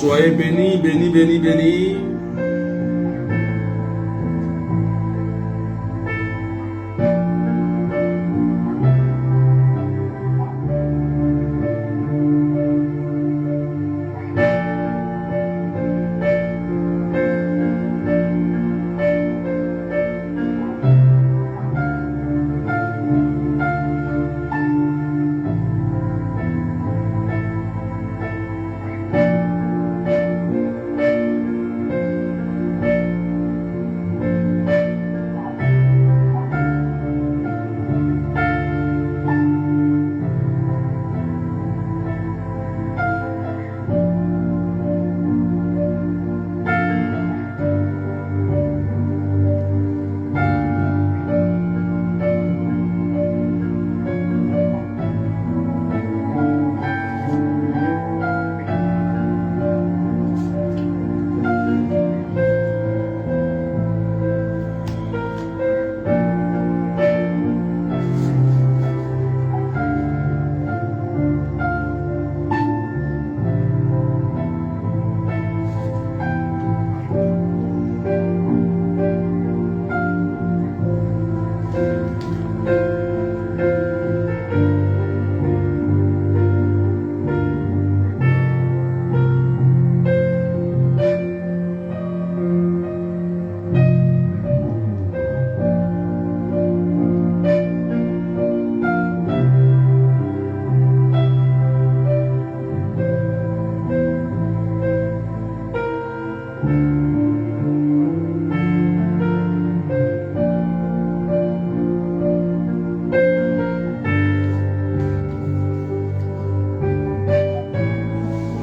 Soyez bénis, bénis, bénis, bénis.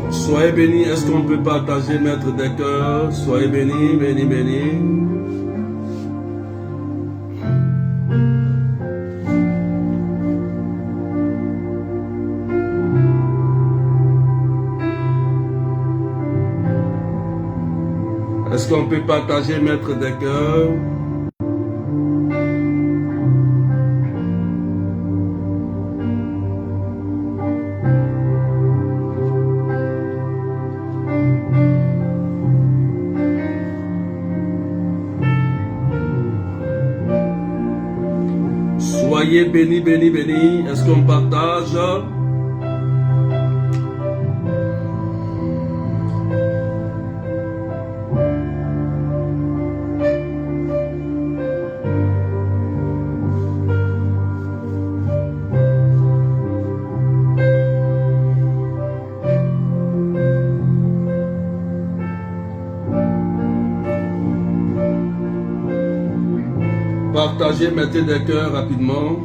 Soyez bénis. Est-ce qu'on peut partager, maître des cœurs? Soyez bénis, bénis, bénis. Est-ce qu'on peut partager, maître des cœurs? Soyez bénis, bénis, bénis. Est-ce qu'on partage? Partagez, mettez des cœurs rapidement.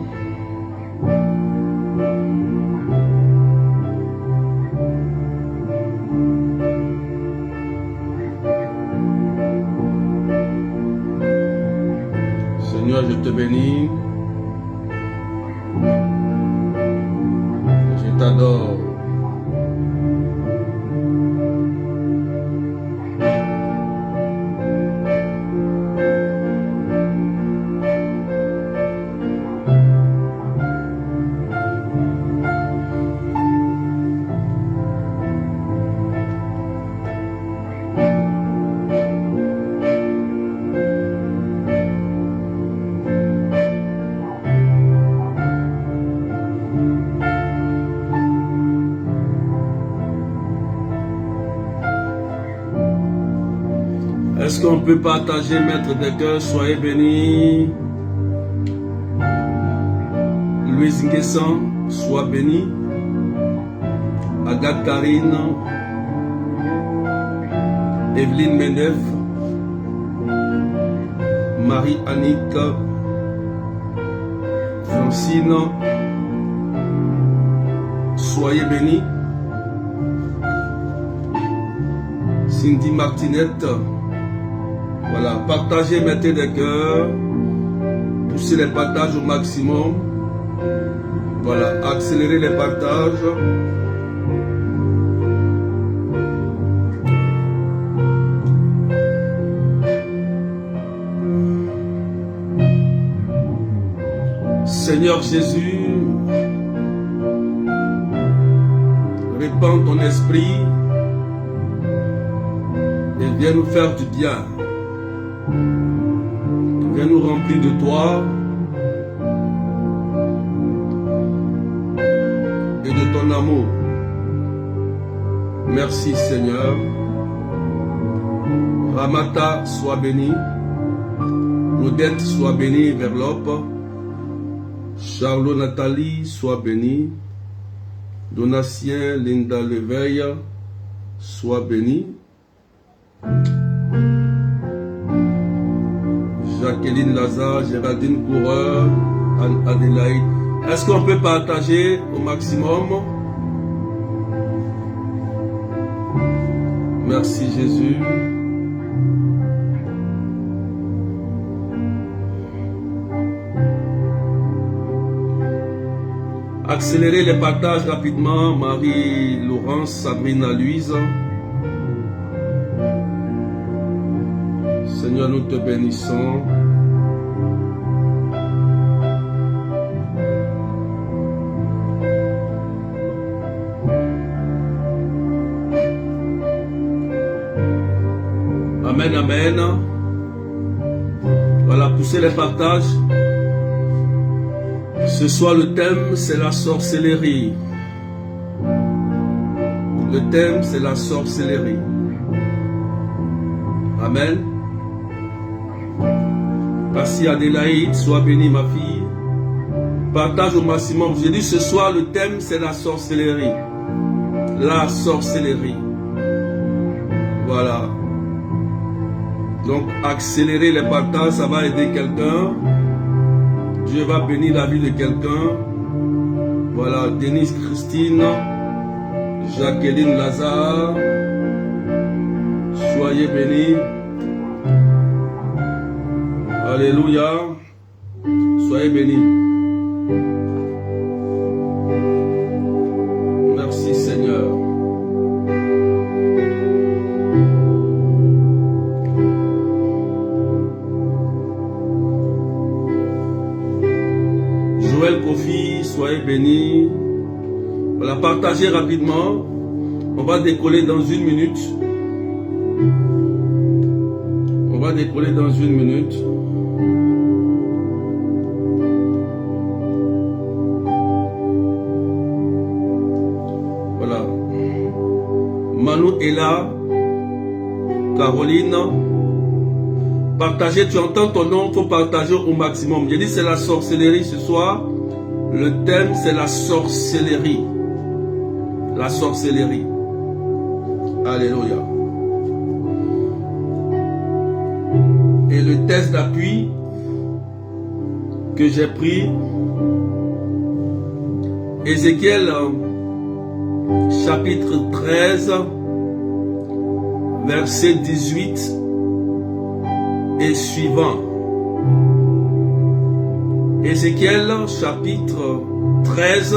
Seigneur, je te bénis. Je t'adore. Est-ce qu'on peut partager, maître des cœurs? Soyez bénis. Louise Nguessan, sois bénie. Agathe Karine. Evelyne Menef. Marie-Annick. Francine. Soyez bénis. Cindy Martinette. Voilà, partagez, mettez des cœurs, poussez les partages au maximum. Voilà, accélérez les partages. Seigneur Jésus, répands ton esprit et viens nous faire du bien. Viens nous remplir de toi et de ton amour. Merci Seigneur. Ramata soit béni. Odette soit bénie, Verlope. Charlot Nathalie soit bénie. Donatien Linda Leveille soit bénie. Jacqueline Lazare, Géraldine Coureur, Anne Adélaïde. Est-ce qu'on peut partager au maximum? Merci Jésus. Accélérez les partages rapidement. Marie-Laurence, Sabrina Louise. Seigneur, nous te bénissons. Amen, amen. Voilà, poussez les partages. Ce soir, le thème, c'est la sorcellerie. Le thème, c'est la sorcellerie. Amen. Merci Adélaïde, sois bénie ma fille. Partage au maximum. J'ai dit ce soir, le thème, c'est la sorcellerie. La sorcellerie. Voilà. Donc, accélérer les partages, ça va aider quelqu'un. Dieu va bénir la vie de quelqu'un. Voilà, Denise Christine, Jacqueline Lazare. Soyez bénis. Alléluia. Soyez bénis. Merci Seigneur. Joël Kofi, soyez bénis. Voilà, partagez rapidement. On va décoller dans 1 minute. On va décoller dans 1 minute. Voilà. Manu est là. Caroline. Partagez, tu entends ton nom, il faut partager au maximum. J'ai dit c'est la sorcellerie ce soir. Le thème c'est la sorcellerie. La sorcellerie. Alléluia. Et le test d'appui que j'ai pris, Ézéchiel chapitre 13, verset 18 et suivant. Ézéchiel chapitre 13,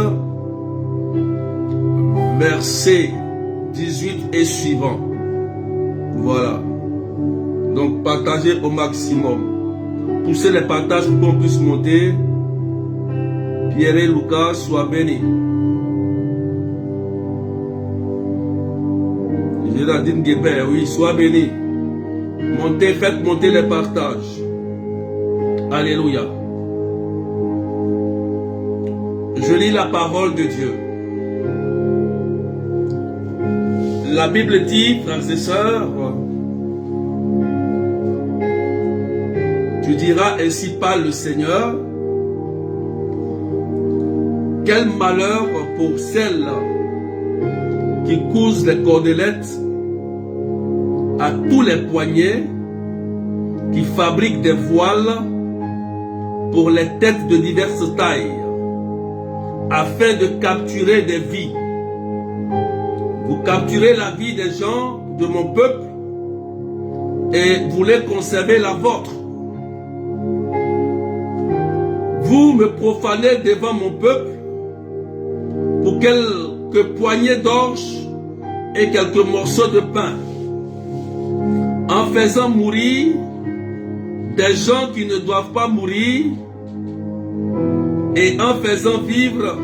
verset 18 et suivant. Voilà. Donc partagez au maximum. Poussez les partages pour qu'on puisse monter. Pierre et Lucas, soient bénis. Géraldine Guébert, oui, sois bénis. Montez, faites monter les partages. Alléluia. Je lis la parole de Dieu. La Bible dit, frères et sœurs, tu diras, ainsi parle le Seigneur, quel malheur pour celles qui cousent les cordelettes à tous les poignets, qui fabriquent des voiles pour les têtes de diverses tailles, afin de capturer des vies. Vous capturez la vie des gens de mon peuple et voulez conserver la vôtre. Vous me profanez devant mon peuple pour quelques poignées d'orge et quelques morceaux de pain, en faisant mourir des gens qui ne doivent pas mourir et en faisant vivre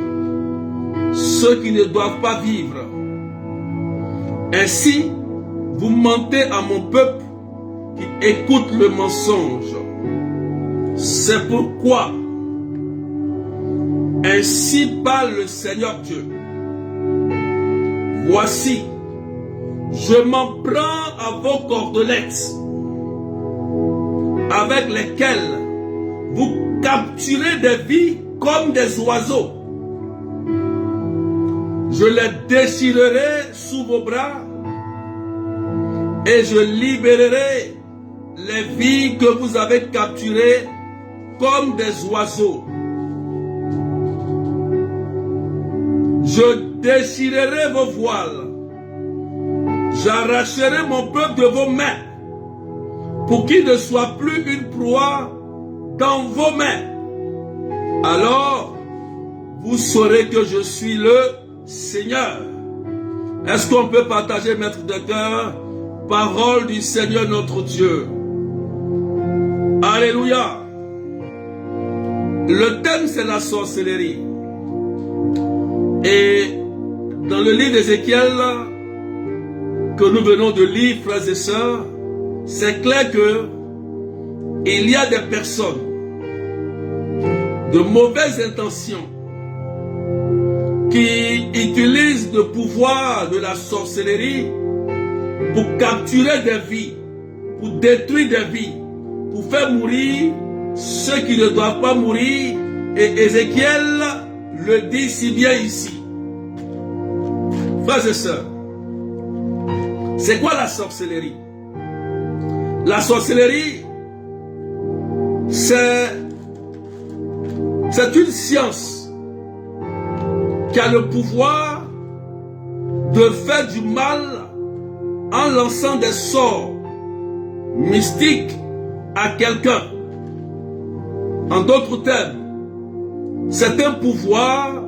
ceux qui ne doivent pas vivre. Ainsi, vous mentez à mon peuple qui écoute le mensonge. C'est pourquoi, ainsi parle le Seigneur Dieu. Voici, je m'en prends à vos cordelettes, avec lesquelles vous capturez des vies comme des oiseaux. Je les déchirerai sous vos bras et je libérerai les vies que vous avez capturées comme des oiseaux. Je déchirerai vos voiles. J'arracherai mon peuple de vos mains pour qu'il ne soit plus une proie dans vos mains. Alors, vous saurez que je suis le Seigneur. Est-ce qu'on peut partager, maître de cœur, parole du Seigneur notre Dieu? Alléluia. Le thème, c'est la sorcellerie. Et dans le livre d'Ézéchiel que nous venons de lire, frères et sœurs, c'est clair que il y a des personnes de mauvaises intentions qui utilisent le pouvoir de la sorcellerie pour capturer des vies, pour détruire des vies, pour faire mourir ceux qui ne doivent pas mourir. Et Ézéchiel le dit si bien ici. Frères et sœurs, c'est quoi la sorcellerie? La sorcellerie, c'est une science qui a le pouvoir de faire du mal en lançant des sorts mystiques à quelqu'un. En d'autres termes, c'est un pouvoir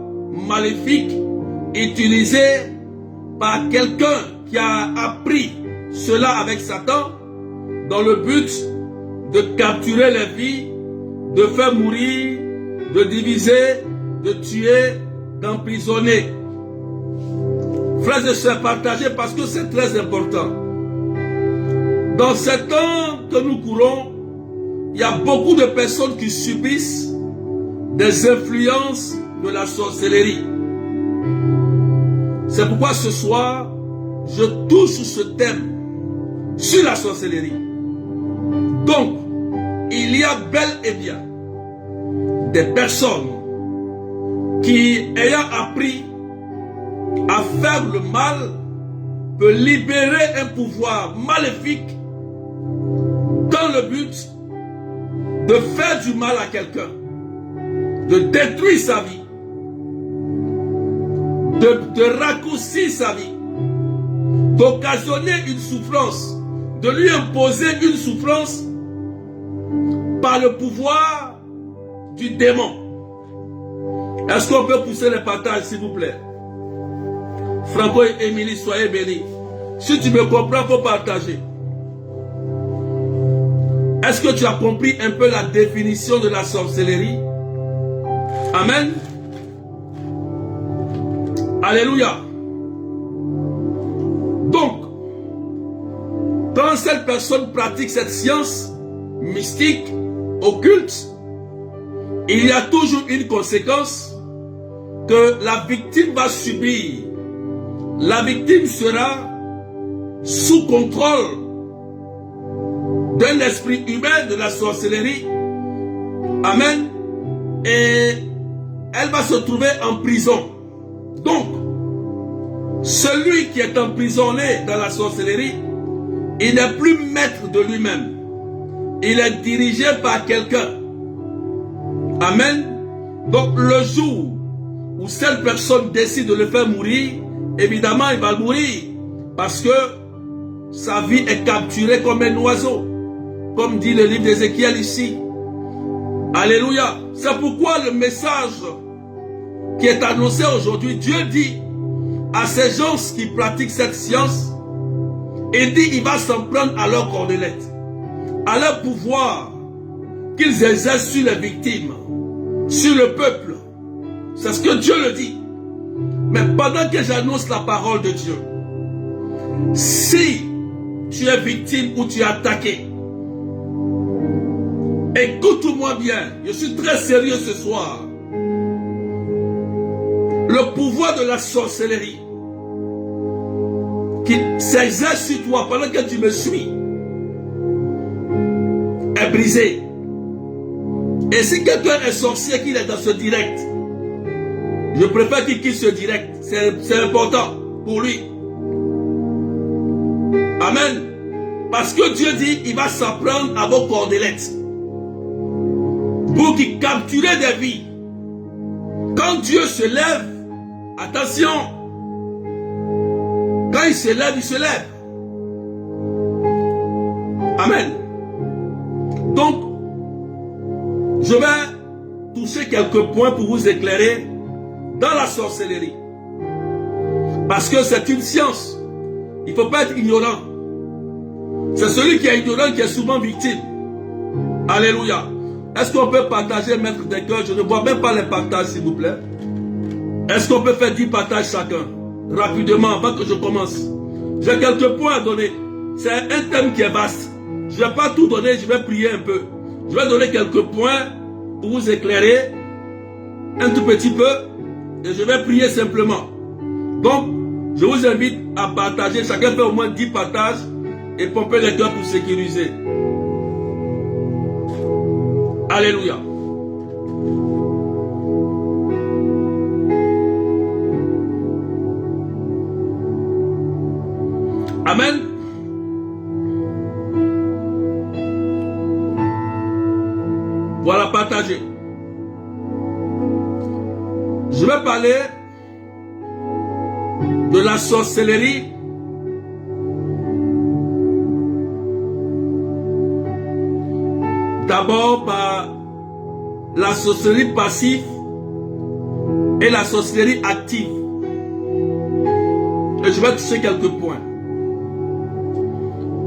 maléfique utilisé par quelqu'un qui a appris cela avec Satan dans le but de capturer les vies, de faire mourir, de diviser, de tuer, d'emprisonner. Frères et sœurs, partagez parce que c'est très important. Dans ces temps que nous courons, il y a beaucoup de personnes qui subissent des influences de la sorcellerie. C'est pourquoi ce soir, je touche ce thème sur la sorcellerie. Donc, il y a bel et bien des personnes qui, ayant appris à faire le mal, peut libérer un pouvoir maléfique dans le but de faire du mal à quelqu'un, de détruire sa vie, de raccourcir sa vie, d'occasionner une souffrance, de lui imposer une souffrance par le pouvoir du démon. Est-ce qu'on peut pousser les partages, s'il vous plaît? Franco et Émilie, soyez bénis. Si tu me comprends, il faut partager. Est-ce que tu as compris un peu la définition de la sorcellerie? Amen. Alléluia. Donc, quand cette personne pratique cette science mystique, occulte, il y a toujours une conséquence que la victime va subir. La victime sera sous contrôle d'un esprit humain de la sorcellerie. Amen. Et elle va se trouver en prison. Donc, celui qui est emprisonné dans la sorcellerie, il n'est plus maître de lui-même. Il est dirigé par quelqu'un. Amen. Donc, le jour où cette personne décide de le faire mourir, évidemment, il va mourir. Parce que sa vie est capturée comme un oiseau. Comme dit le livre d'Ézéchiel ici. Alléluia. C'est pourquoi le message qui est annoncé aujourd'hui, Dieu dit à ces gens qui pratiquent cette science, il dit il va s'en prendre à leur cordelette, à leur pouvoir qu'ils exercent sur les victimes, sur le peuple. C'est ce que Dieu le dit. Mais pendant que j'annonce la parole de Dieu, si tu es victime ou tu es attaqué. Écoute-moi bien, je suis très sérieux ce soir. Le pouvoir de la sorcellerie qui s'exerce sur toi pendant que tu me suis est brisé. Et si quelqu'un est sorcier qu'il est dans ce direct, je préfère qu'il quitte ce direct. C'est important pour lui. Amen. Parce que Dieu dit, il va s'apprendre à vos cordelettes pour qu'il capture des vies. Quand Dieu se lève, attention, quand il se lève, il se lève. Amen. Donc, je vais toucher quelques points pour vous éclairer dans la sorcellerie. Parce que c'est une science. Il ne faut pas être ignorant. C'est celui qui est ignorant qui est souvent victime. Alléluia. Est-ce qu'on peut partager, mettre des cœurs? Je ne vois même pas les partages, s'il vous plaît. Est-ce qu'on peut faire 10 partages chacun? Rapidement, avant que je commence. J'ai quelques points à donner. C'est un thème qui est vaste. Je ne vais pas tout donner, je vais prier un peu. Je vais donner quelques points pour vous éclairer un tout petit peu. Et je vais prier simplement. Donc, je vous invite à partager. Chacun fait au moins 10 partages et pomper les cœurs pour sécuriser. Alléluia. Amen. Voilà, partagez. Je vais parler de la sorcellerie d'abord par la sorcellerie passive et la sorcellerie active. Et je vais toucher quelques points.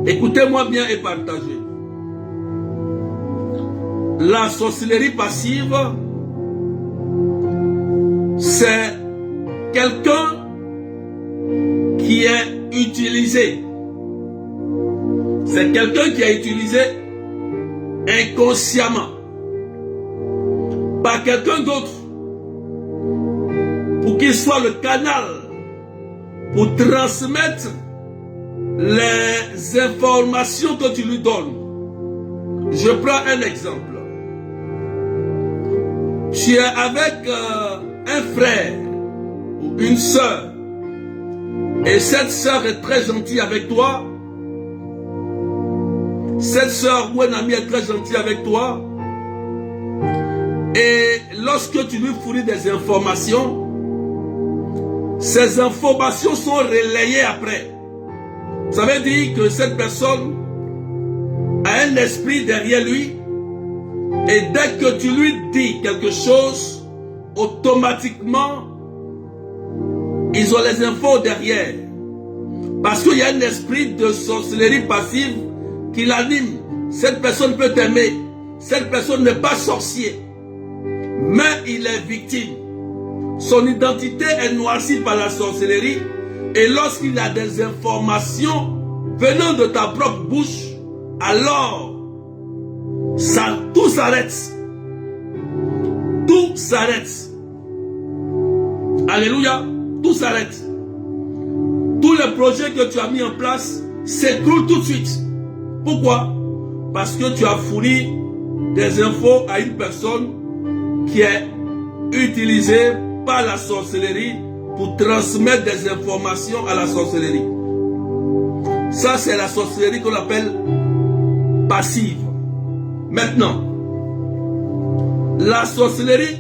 Écoutez-moi bien et partagez. La sorcellerie passive, c'est quelqu'un qui est utilisé. C'est quelqu'un qui est utilisé inconsciemment par quelqu'un d'autre pour qu'il soit le canal pour transmettre les informations que tu lui donnes. Je prends un exemple. Tu es avec un frère ou une soeur et cette soeur est très gentille avec toi. Cette soeur ou un ami est très gentil avec toi. Et lorsque tu lui fournis des informations, ces informations sont relayées après. Ça veut dire que cette personne a un esprit derrière lui. Et dès que tu lui dis quelque chose, automatiquement, ils ont les infos derrière. Parce qu'il y a un esprit de sorcellerie passive qui l'anime. Cette personne peut t'aimer. Cette personne n'est pas sorcier. Mais il est victime. Son identité est noircie par la sorcellerie. Et lorsqu'il a des informations venant de ta propre bouche, alors tout s'arrête. Tout s'arrête. Alléluia. Tout s'arrête. Tous les projets que tu as mis en place s'écroulent tout de suite. Pourquoi? Parce que tu as fourni des infos à une personne qui est utilisée par la sorcellerie pour transmettre des informations à la sorcellerie. Ça, c'est la sorcellerie qu'on appelle passive. Maintenant, la sorcellerie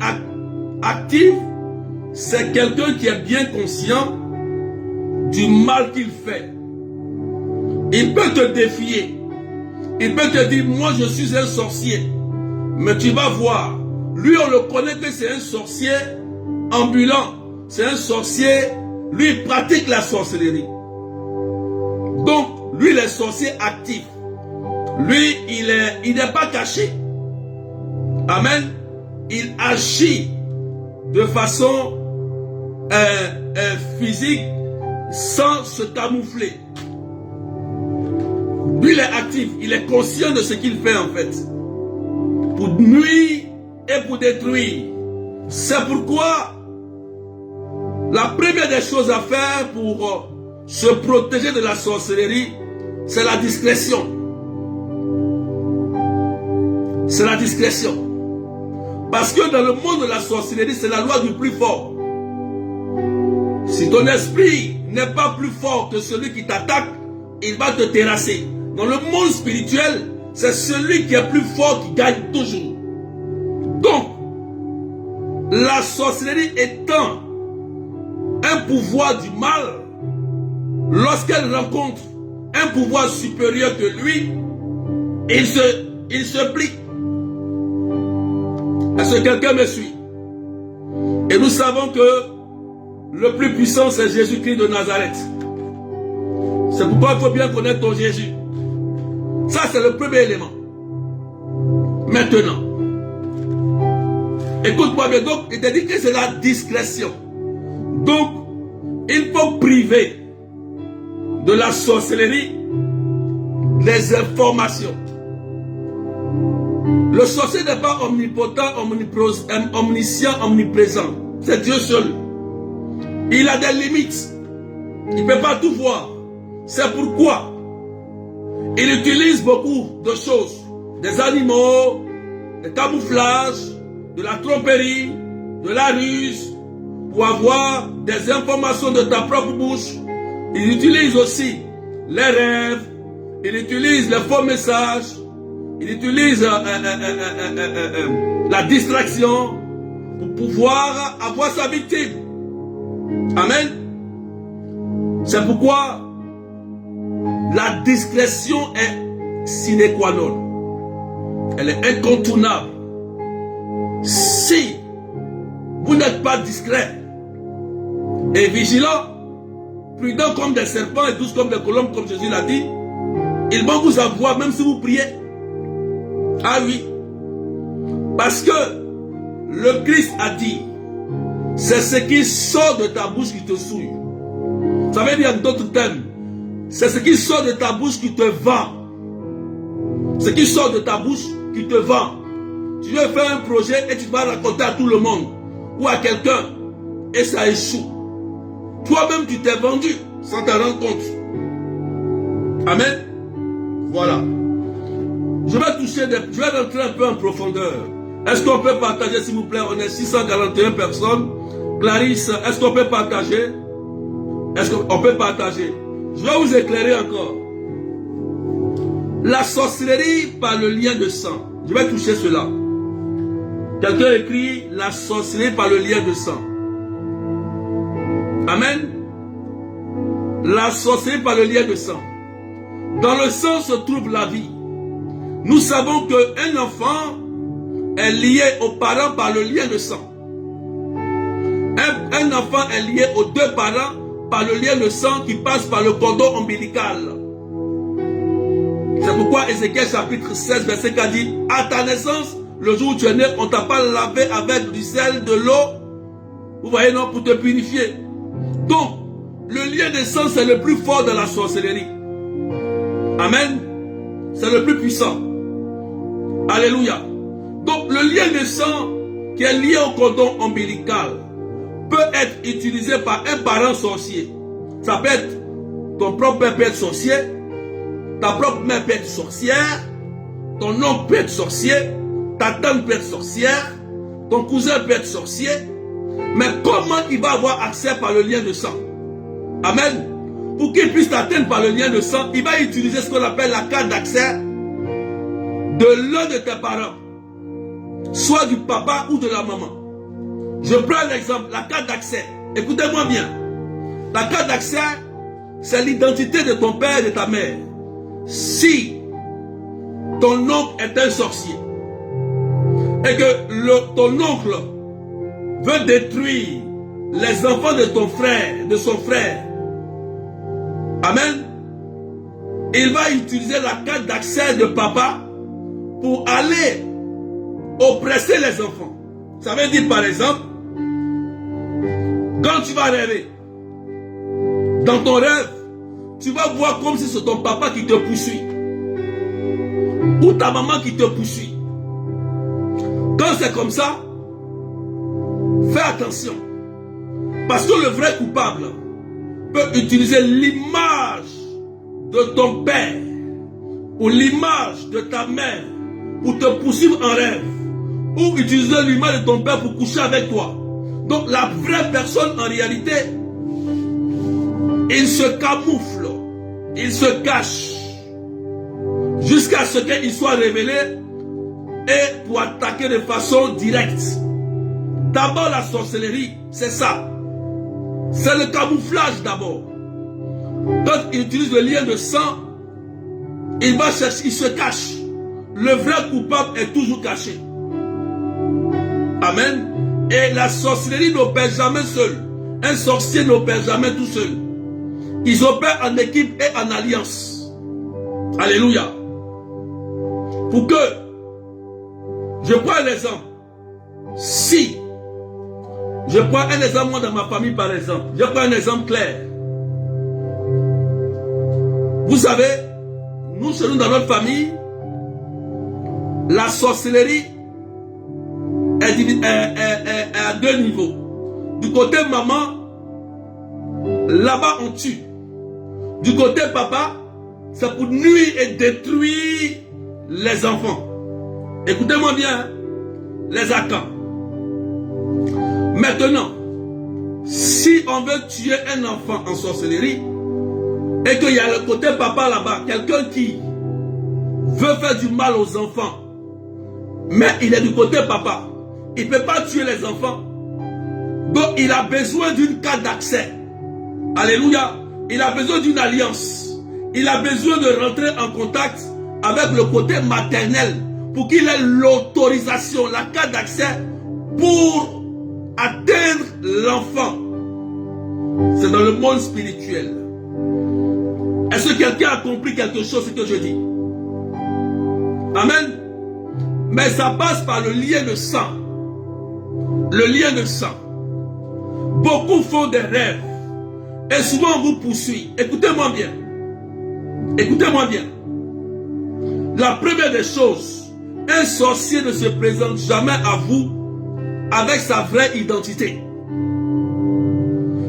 active, c'est quelqu'un qui est bien conscient du mal qu'il fait. Il peut te défier. Il peut te dire, moi je suis un sorcier. Mais tu vas voir, lui on le connaît que c'est un sorcier ambulant. C'est un sorcier, lui il pratique la sorcellerie. Donc, lui il est sorcier actif. Lui, il n'est pas caché. Amen. Il agit de façon physique sans se camoufler. Lui, il est actif, il est conscient de ce qu'il fait en fait. Pour nuire et pour détruire. C'est pourquoi la première des choses à faire pour se protéger de la sorcellerie, c'est la discrétion. C'est la discrétion. Parce que dans le monde de la sorcellerie, c'est la loi du plus fort. Si ton esprit n'est pas plus fort que celui qui t'attaque, il va te terrasser. Dans le monde spirituel, c'est celui qui est plus fort qui gagne toujours. Donc, la sorcellerie étant un pouvoir du mal, lorsqu'elle rencontre un pouvoir supérieur que lui, il se plie. Est-ce que quelqu'un me suit? Et nous savons que le plus puissant, c'est Jésus-Christ de Nazareth. C'est pourquoi il faut bien connaître ton Jésus. Ça, c'est le premier élément. Maintenant, écoute-moi bien. Donc, il te dit que c'est la discrétion. Donc, il faut priver de la sorcellerie les informations. Le sorcier n'est pas omnipotent, omniscient, omniprésent. C'est Dieu seul. Il a des limites. Il ne peut pas tout voir. C'est pourquoi il utilise beaucoup de choses. Des animaux, des camouflages, de la tromperie, de la ruse, pour avoir des informations de ta propre bouche. Il utilise aussi les rêves, il utilise les faux messages, il utilise la distraction pour pouvoir avoir sa victime. Amen. C'est pourquoi la discrétion est sine qua non. Elle est incontournable. Si vous n'êtes pas discret et vigilant, prudent comme des serpents et douces comme des colombes, comme Jésus l'a dit, ils vont vous avoir même si vous priez. Ah oui. Parce que le Christ a dit, c'est ce qui sort de ta bouche qui te souille. Ça veut dire en d'autres termes, c'est ce qui sort de ta bouche qui te vend. Ce qui sort de ta bouche qui te vend. Tu veux faire un projet et tu vas raconter à tout le monde ou à quelqu'un et ça échoue. Toi-même tu t'es vendu sans te rendre compte. Amen. Voilà. Je vais rentrer un peu en profondeur. Est-ce qu'on peut partager s'il vous plaît? On est 641 personnes. Clarisse, est-ce qu'on peut partager? Est-ce qu'on peut partager? Je vais vous éclairer encore. La sorcellerie par le lien de sang. Je vais toucher cela. Quelqu'un écrit la sorcellerie par le lien de sang. Amen. La sorcellerie par le lien de sang. Dans le sang se trouve la vie. Nous savons qu'un enfant est lié aux parents par le lien de sang. Un enfant est lié aux deux parents par le lien de sang qui passe par le cordon ombilical. C'est pourquoi Ézéchiel chapitre 16 verset 4 dit, à ta naissance, le jour où tu es né, on t'a pas lavé avec du sel, de l'eau, vous voyez non, pour te purifier. Donc, le lien de sang c'est le plus fort de la sorcellerie. Amen. C'est le plus puissant. Alléluia. Donc, le lien de sang qui est lié au cordon ombilical peut être utilisé par un parent sorcier. Ça peut être ton propre père peut être sorcier, ta propre mère peut être sorcière, ton oncle peut être sorcier, ta tante peut être sorcière, ton cousin peut être sorcier. Mais comment il va avoir accès par le lien de sang? Amen. Pour qu'il puisse t'atteindre par le lien de sang, il va utiliser ce qu'on appelle la carte d'accès de l'un de tes parents, soit du papa ou de la maman. Je prends l'exemple, la carte d'accès. Écoutez-moi bien. La carte d'accès, c'est l'identité de ton père et de ta mère. Si ton oncle est un sorcier et que ton oncle veut détruire les enfants de ton frère, de son frère, amen, il va utiliser la carte d'accès de papa pour aller oppresser les enfants. Ça veut dire par exemple, quand tu vas rêver, dans ton rêve, tu vas voir comme si c'est ton papa qui te poursuit. ou ta maman qui te poursuit. Quand c'est comme ça, fais attention. Parce que le vrai coupable peut utiliser l'image de ton père ou l'image de ta mère pour te poursuivre en rêve, ou utiliser l'image de ton père pour coucher avec toi. Donc la vraie personne en réalité, il se camoufle, il se cache jusqu'à ce qu'il soit révélé et pour attaquer de façon directe. D'abord la sorcellerie, c'est ça. C'est le camouflage d'abord. Quand il utilise le lien de sang, il va chercher, il se cache. Le vrai coupable est toujours caché. Amen. Et la sorcellerie n'opère jamais seul. Un sorcier n'opère jamais tout seul. Ils opèrent en équipe et en alliance. Alléluia. Pour que, je prends un exemple. Si, je prends un exemple moi dans ma famille par exemple. Je prends un exemple clair. Vous savez, nous chez nous dans notre famille, la sorcellerie est à deux niveaux. Du côté maman, là-bas on tue. Du côté papa, c'est pour nuire et détruire les enfants. Écoutez-moi bien, les Akans. Maintenant, si on veut tuer un enfant en sorcellerie, et qu'il y a le côté papa là-bas, quelqu'un qui veut faire du mal aux enfants, mais il est du côté papa, il ne peut pas tuer les enfants, donc il a besoin d'une carte d'accès. Alléluia. Il a besoin d'une alliance. Il a besoin de rentrer en contact avec le côté maternel pour qu'il ait l'autorisation, la carte d'accès pour atteindre l'enfant. C'est dans le monde spirituel. Est-ce que quelqu'un a compris quelque chose ce que je dis? Amen. Mais ça passe par le lien de sang. Le lien de sang. Beaucoup font des rêves. Et souvent on vous poursuit. Écoutez-moi bien. Écoutez-moi bien. La première des choses, un sorcier ne se présente jamais à vous avec sa vraie identité.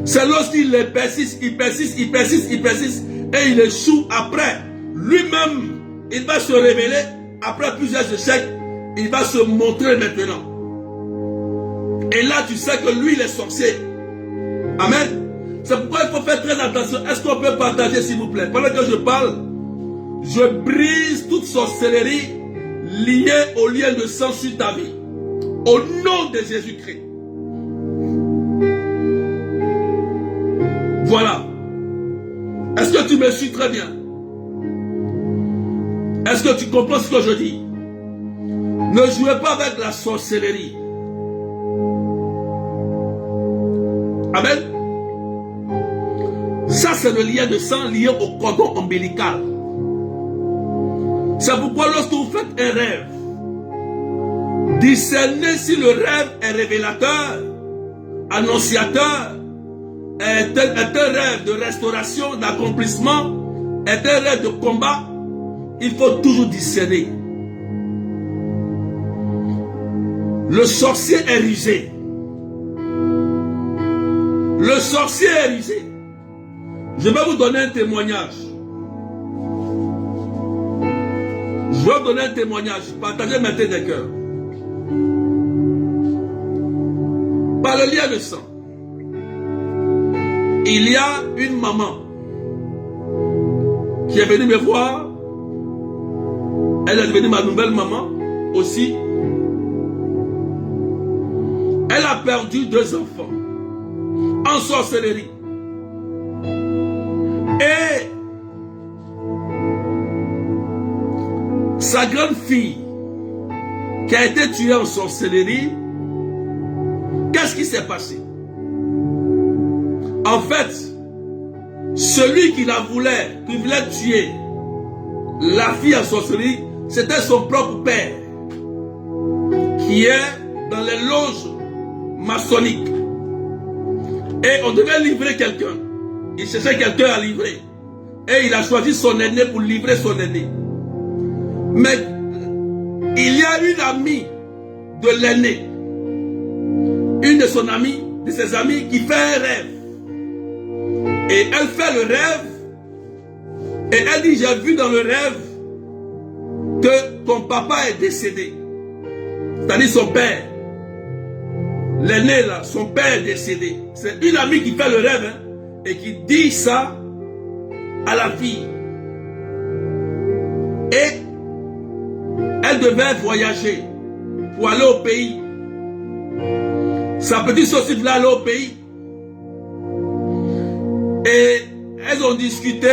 C'est lorsqu'il persiste, il persiste, il persiste, il persiste, et il échoue. Après, lui-même, il va se révéler. Après plusieurs échecs, il va se montrer maintenant. Et là, tu sais que lui, il est sorcier. Amen. C'est pourquoi il faut faire très attention. Est-ce qu'on peut partager, s'il vous plaît? Pendant que je parle, je brise toute sorcellerie liée au lien de sang sur ta vie. Au nom de Jésus-Christ. Voilà. Est-ce que tu me suis très bien? Est-ce que tu comprends ce que je dis? Ne jouez pas avec la sorcellerie. Amen. Ça, c'est le lien de sang lié au cordon ombilical. C'est pourquoi lorsque vous faites un rêve, discernez si le rêve est révélateur, annonciateur, est un rêve de restauration, d'accomplissement, est un rêve de combat. Il faut toujours discerner. Le sorcier est rusé. Le sorcier est rusé. Je vais vous donner un témoignage. Je vais vous donner un témoignage. Partagez maintenant des cœurs. Par le lien de sang, il y a une maman qui est venue me voir. Elle est devenue ma nouvelle maman aussi. Elle a perdu 2 enfants en sorcellerie. Et sa grande fille qui a été tuée en sorcellerie, qu'est-ce qui s'est passé? En fait, celui qui la voulait, qui voulait tuer la fille en sorcellerie, c'était son propre père, qui est dans les loges maçonniques. Et on devait livrer quelqu'un. Il cherchait quelqu'un à livrer. Et il a choisi son aîné pour livrer son aîné. Mais il y a une amie de l'aîné, une de son amie, de ses amis qui fait un rêve. Et elle fait le rêve et elle dit, j'ai vu dans le rêve que ton papa est décédé. C'est-à-dire son père. L'aîné là, son père est décédé. C'est une amie qui fait le rêve hein, et qui dit ça à la fille. Et elle devait voyager pour aller au pays. Sa petite soeur aussi voulait aller au pays. Et elles ont discuté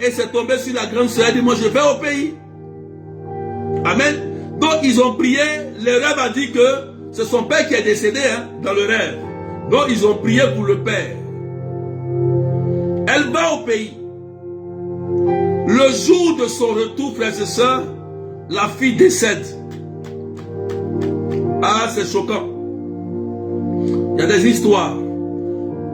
et c'est tombé sur la grande soeur. Elle dit, moi je vais au pays. Amen. Donc ils ont prié. Le rêve a dit que c'est son père qui est décédé hein, dans le rêve. Donc ils ont prié pour le père. Elle va au pays. Le jour de son retour, frères et sœurs, la fille décède. Ah, c'est choquant. Il y a des histoires.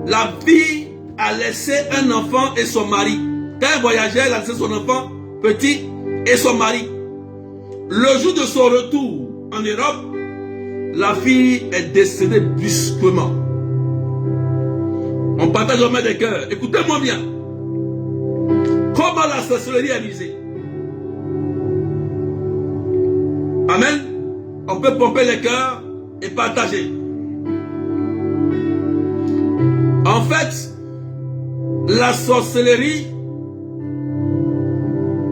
La fille a laissé un enfant et son mari. Quand elle voyageait, elle a laissé son enfant petit et son mari. Le jour de son retour en Europe, la fille est décédée brusquement. On partage jamais des cœurs. Écoutez-moi bien. Comment la sorcellerie est usée. Amen. On peut pomper les cœurs et partager. En fait, la sorcellerie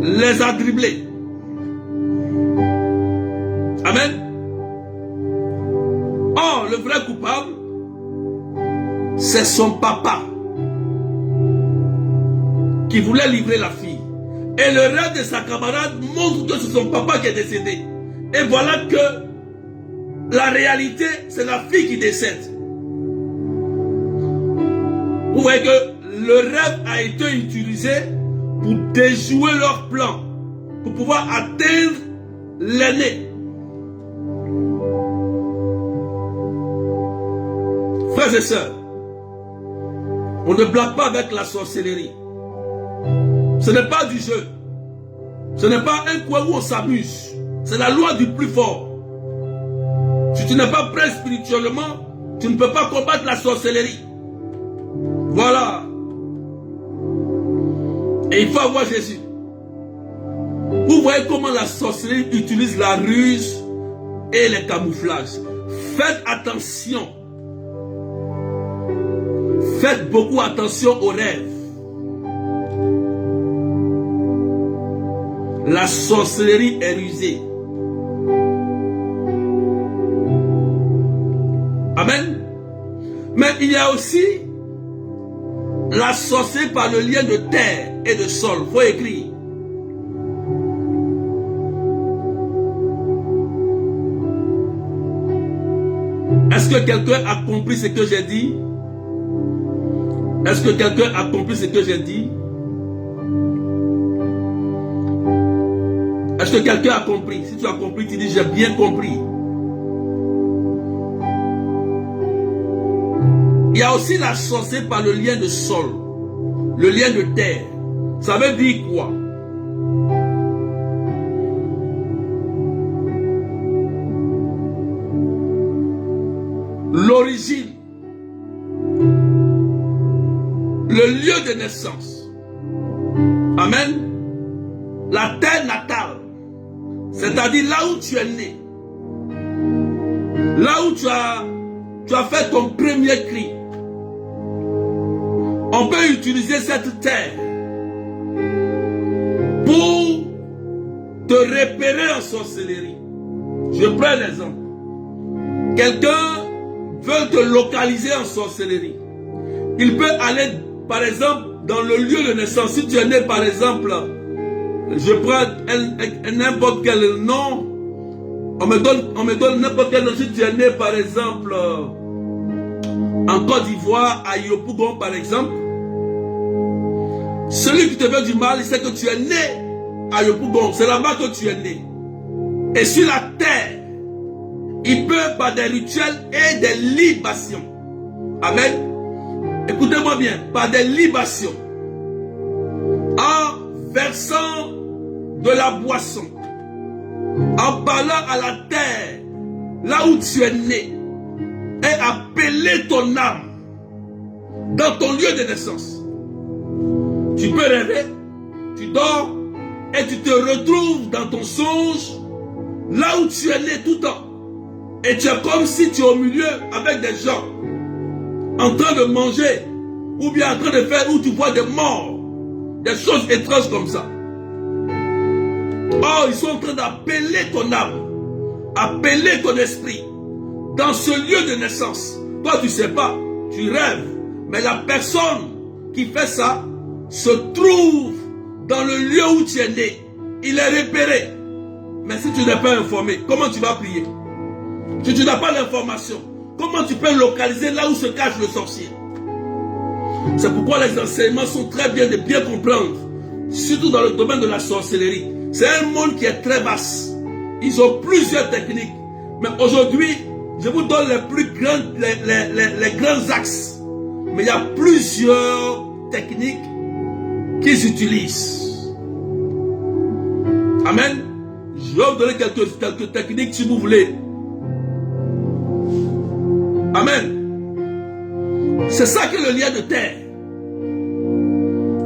les a dribblés. Amen. Or, le vrai coupable, c'est son papa qui voulait livrer la fille. Et le rêve de sa camarade montre que c'est son papa qui est décédé. Et voilà que la réalité, c'est la fille qui décède. Vous voyez que le rêve a été utilisé pour déjouer leur plan, pour pouvoir atteindre l'aîné. Frères et sœurs, on ne blague pas avec la sorcellerie. Ce n'est pas du jeu. Ce n'est pas un coin où on s'amuse. C'est la loi du plus fort. Si tu n'es pas prêt spirituellement, tu ne peux pas combattre la sorcellerie. Voilà. Et il faut avoir Jésus. Vous voyez comment la sorcellerie utilise la ruse et les camouflages. Faites attention. Faites beaucoup attention aux rêves. La sorcellerie est rusée. Amen. Mais il y a aussi la sorcellerie par le lien de terre et de sol. Il faut écrire. Est-ce que quelqu'un a compris ce que j'ai dit? Est-ce que quelqu'un a compris ce que j'ai dit? Est-ce que quelqu'un a compris? Si tu as compris, tu dis j'ai bien compris. Il y a aussi la sorcellerie par le lien de sol, le lien de terre. Ça veut dire quoi? L'origine, le lieu de naissance. Amen. La terre natale, c'est-à-dire là où tu es né, là où tu as fait ton premier cri. On peut utiliser cette terre pour te repérer en sorcellerie. Je prends l'exemple. Quelqu'un veut te localiser en sorcellerie. Il peut aller, par exemple, dans le lieu de naissance. Si tu es né, par exemple, je prends n'importe quel nom. On me donne n'importe quel nom. Si tu es né, par exemple, en Côte d'Ivoire, à Yopougon, par exemple, celui qui te veut du mal, il sait que tu es né à Yopougon. C'est là-bas que tu es né. Et sur la terre, il peut par des rituels et des libations. Amen. Écoutez-moi bien, par des libations, en versant de la boisson en parlant à la terre, là où tu es né, et appeler ton âme dans ton lieu de naissance. Tu peux rêver, tu dors, et tu te retrouves dans ton songe, là où tu es né tout le temps. Et tu es comme si tu es au milieu avec des gens, en train de manger, ou bien en train de faire, où tu vois des morts, des choses étranges comme ça. Oh, ils sont en train d'appeler ton âme, appeler ton esprit, dans ce lieu de naissance. Toi, tu ne sais pas, tu rêves, mais la personne qui fait ça se trouve dans le lieu où tu es né. Il est repéré. Mais si tu n'es pas informé, comment tu vas prier? Si tu n'as pas l'information, comment tu peux localiser là où se cache le sorcier? C'est pourquoi les enseignements sont très bien de bien comprendre, surtout dans le domaine de la sorcellerie. C'est un monde qui est très vaste. Ils ont plusieurs techniques. Mais aujourd'hui, je vous donne les plus grands, les grands axes. Mais il y a plusieurs techniques qu'ils utilisent. Amen. Je vais vous donner quelques techniques si vous voulez. Amen. C'est ça qui est le lien de terre.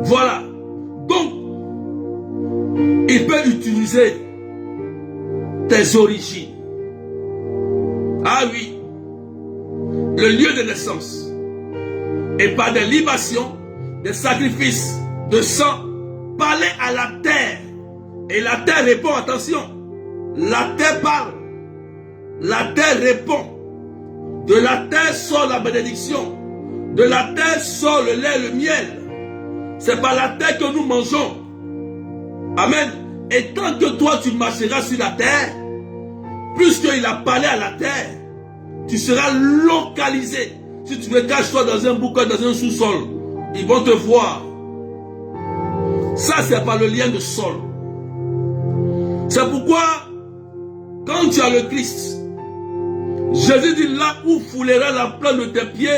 Voilà. Donc, il peut utiliser tes origines. Ah oui. Le lieu de naissance. Et par des libations, des sacrifices de sang, parler à la terre. Et la terre répond, attention. La terre parle. La terre répond. De la terre sort la bénédiction. De la terre sort le lait et le miel. C'est par la terre que nous mangeons. Amen. Et tant que toi tu marcheras sur la terre, puisqu'il a parlé à la terre, tu seras localisé. Si tu te caches-toi dans un bouquin, dans un sous-sol, ils vont te voir. Ça, c'est par le lien de sol. C'est pourquoi, quand tu as le Christ, Jésus dit, là où foulera la plante de tes pieds,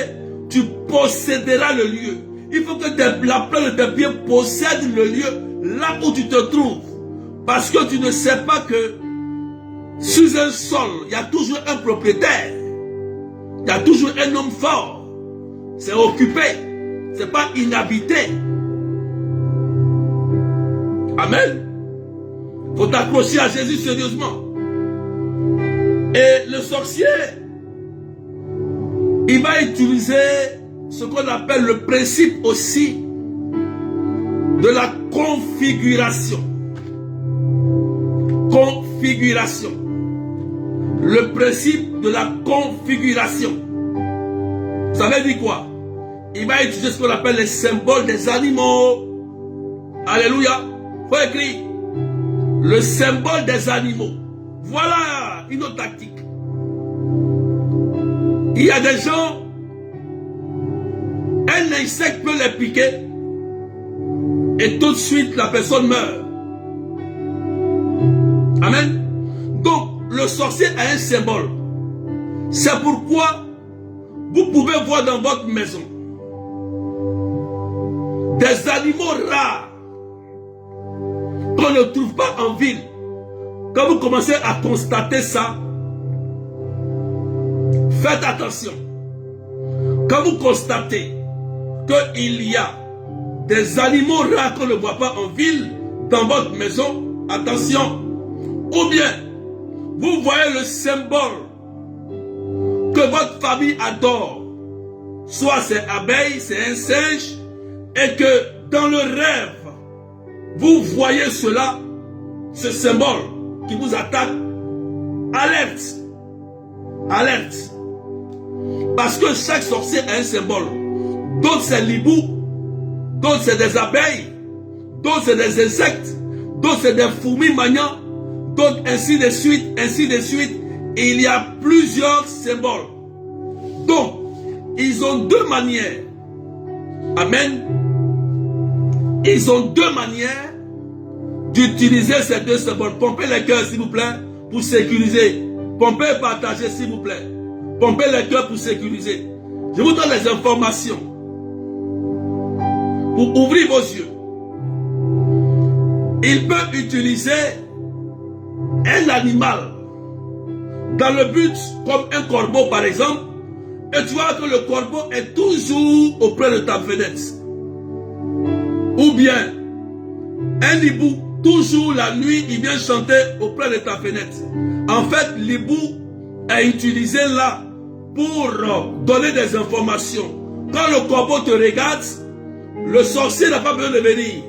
tu posséderas le lieu. Il faut que la plante de tes pieds possède le lieu là où tu te trouves. Parce que tu ne sais pas que sur un sol, il y a toujours un propriétaire. Il y a toujours un homme fort. C'est occupé. C'est pas inhabité. Amen. Il faut t'accrocher à Jésus sérieusement. Et le sorcier, il va utiliser ce qu'on appelle le principe aussi de la configuration. Configuration. Le principe de la configuration. Ça veut dire quoi? Il va utiliser ce qu'on appelle les symboles des animaux. Alléluia. Faut écrire. Le symbole des animaux. Voilà une autre tactique. Il y a des gens, un insecte peut les piquer et tout de suite la personne meurt. Amen. Donc, le sorcier a un symbole. C'est pourquoi vous pouvez voir dans votre maison des animaux rares qu'on ne trouve pas en ville. Quand vous commencez à constater ça, faites attention. Quand vous constatez qu'il y a des animaux rares qu'on ne voit pas en ville, dans votre maison, attention. Ou bien, vous voyez le symbole que votre famille adore. Soit c'est abeille, c'est un singe, et que dans le rêve, vous voyez cela, ce symbole qui vous attaque. Alerte. Alerte. Parce que chaque sorcier a un symbole. D'autres c'est l'hibou, d'autres c'est des abeilles, d'autres c'est des insectes, d'autres c'est des fourmis maniants, d'autres ainsi de suite, ainsi de suite. Et il y a plusieurs symboles. Donc, ils ont deux manières. Amen. Ils ont deux manières d'utiliser ces deux symboles. Pompez les cœurs s'il vous plaît pour sécuriser. Pompez et partagez s'il vous plaît. Pompez les cœurs pour sécuriser. Je vous donne les informations pour ouvrir vos yeux. Il peut utiliser un animal dans le but, comme un corbeau par exemple, et tu vois que le corbeau est toujours auprès de ta fenêtre. Ou bien, un hibou, toujours la nuit, il vient chanter auprès de ta fenêtre. En fait, l'hibou est utilisé là pour donner des informations. Quand le corbeau te regarde, le sorcier n'a pas besoin de venir.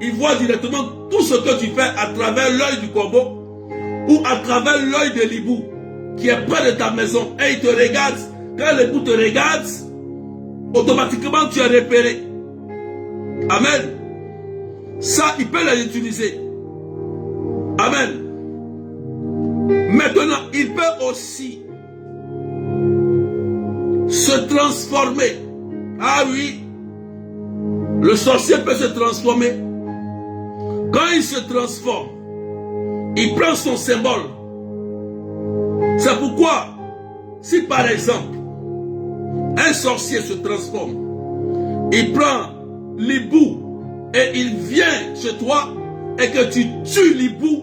Il voit directement tout ce que tu fais à travers l'œil du corbeau ou à travers l'œil de l'hibou qui est près de ta maison et il te regarde. Quand l'hibou te regarde, automatiquement tu es repéré. Amen. Ça, il peut les utiliser. Amen. Maintenant, il peut aussi se transformer. Ah oui, le sorcier peut se transformer. Quand il se transforme, il prend son symbole. C'est pourquoi, si par exemple, un sorcier se transforme, il prend l'hibou et il vient chez toi et que tu tues l'hibou,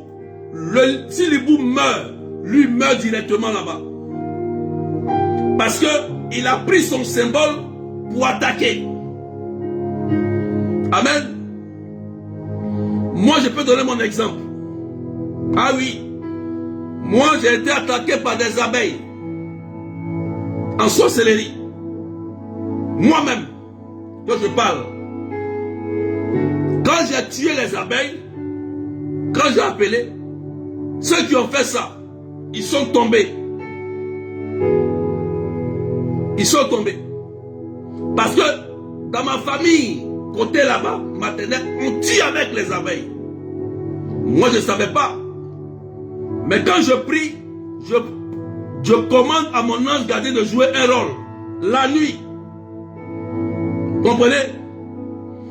si l'hibou meurt, lui meurt directement là-bas. Parce qu'il a pris son symbole pour attaquer. Amen. Moi, je peux donner mon exemple. Ah oui. Moi, j'ai été attaqué par des abeilles. En sorcellerie. Moi-même. Quand je parle. Quand j'ai tué les abeilles, quand j'ai appelé, ceux qui ont fait ça, ils sont tombés. Ils sont tombés. Parce que dans ma famille, côté là-bas, maternelle, on tue avec les abeilles. Moi, je ne savais pas. Mais quand je prie, je commande à mon ange gardien de jouer un rôle. La nuit. Comprenez?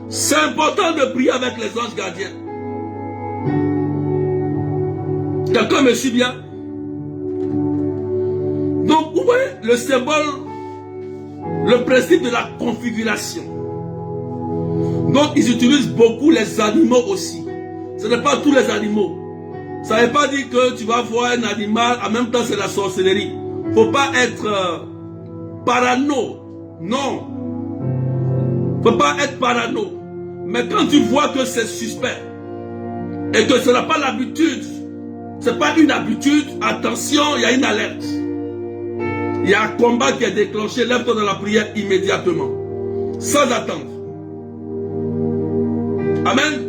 C'est important de prier avec les anges gardiens. Quelqu'un me suit bien? Donc, vous voyez le symbole, le principe de la configuration. Donc, ils utilisent beaucoup les animaux aussi. Ce n'est pas tous les animaux. Ça ne veut pas dire que tu vas voir un animal, en même temps c'est la sorcellerie. Il ne faut pas être parano. Non. Il ne faut pas être parano. Mais quand tu vois que c'est suspect, et que ce n'est pas l'habitude, ce n'est pas une habitude, attention, il y a une alerte. Il y a un combat qui est déclenché, lève-toi dans la prière immédiatement. Sans attendre. Amen.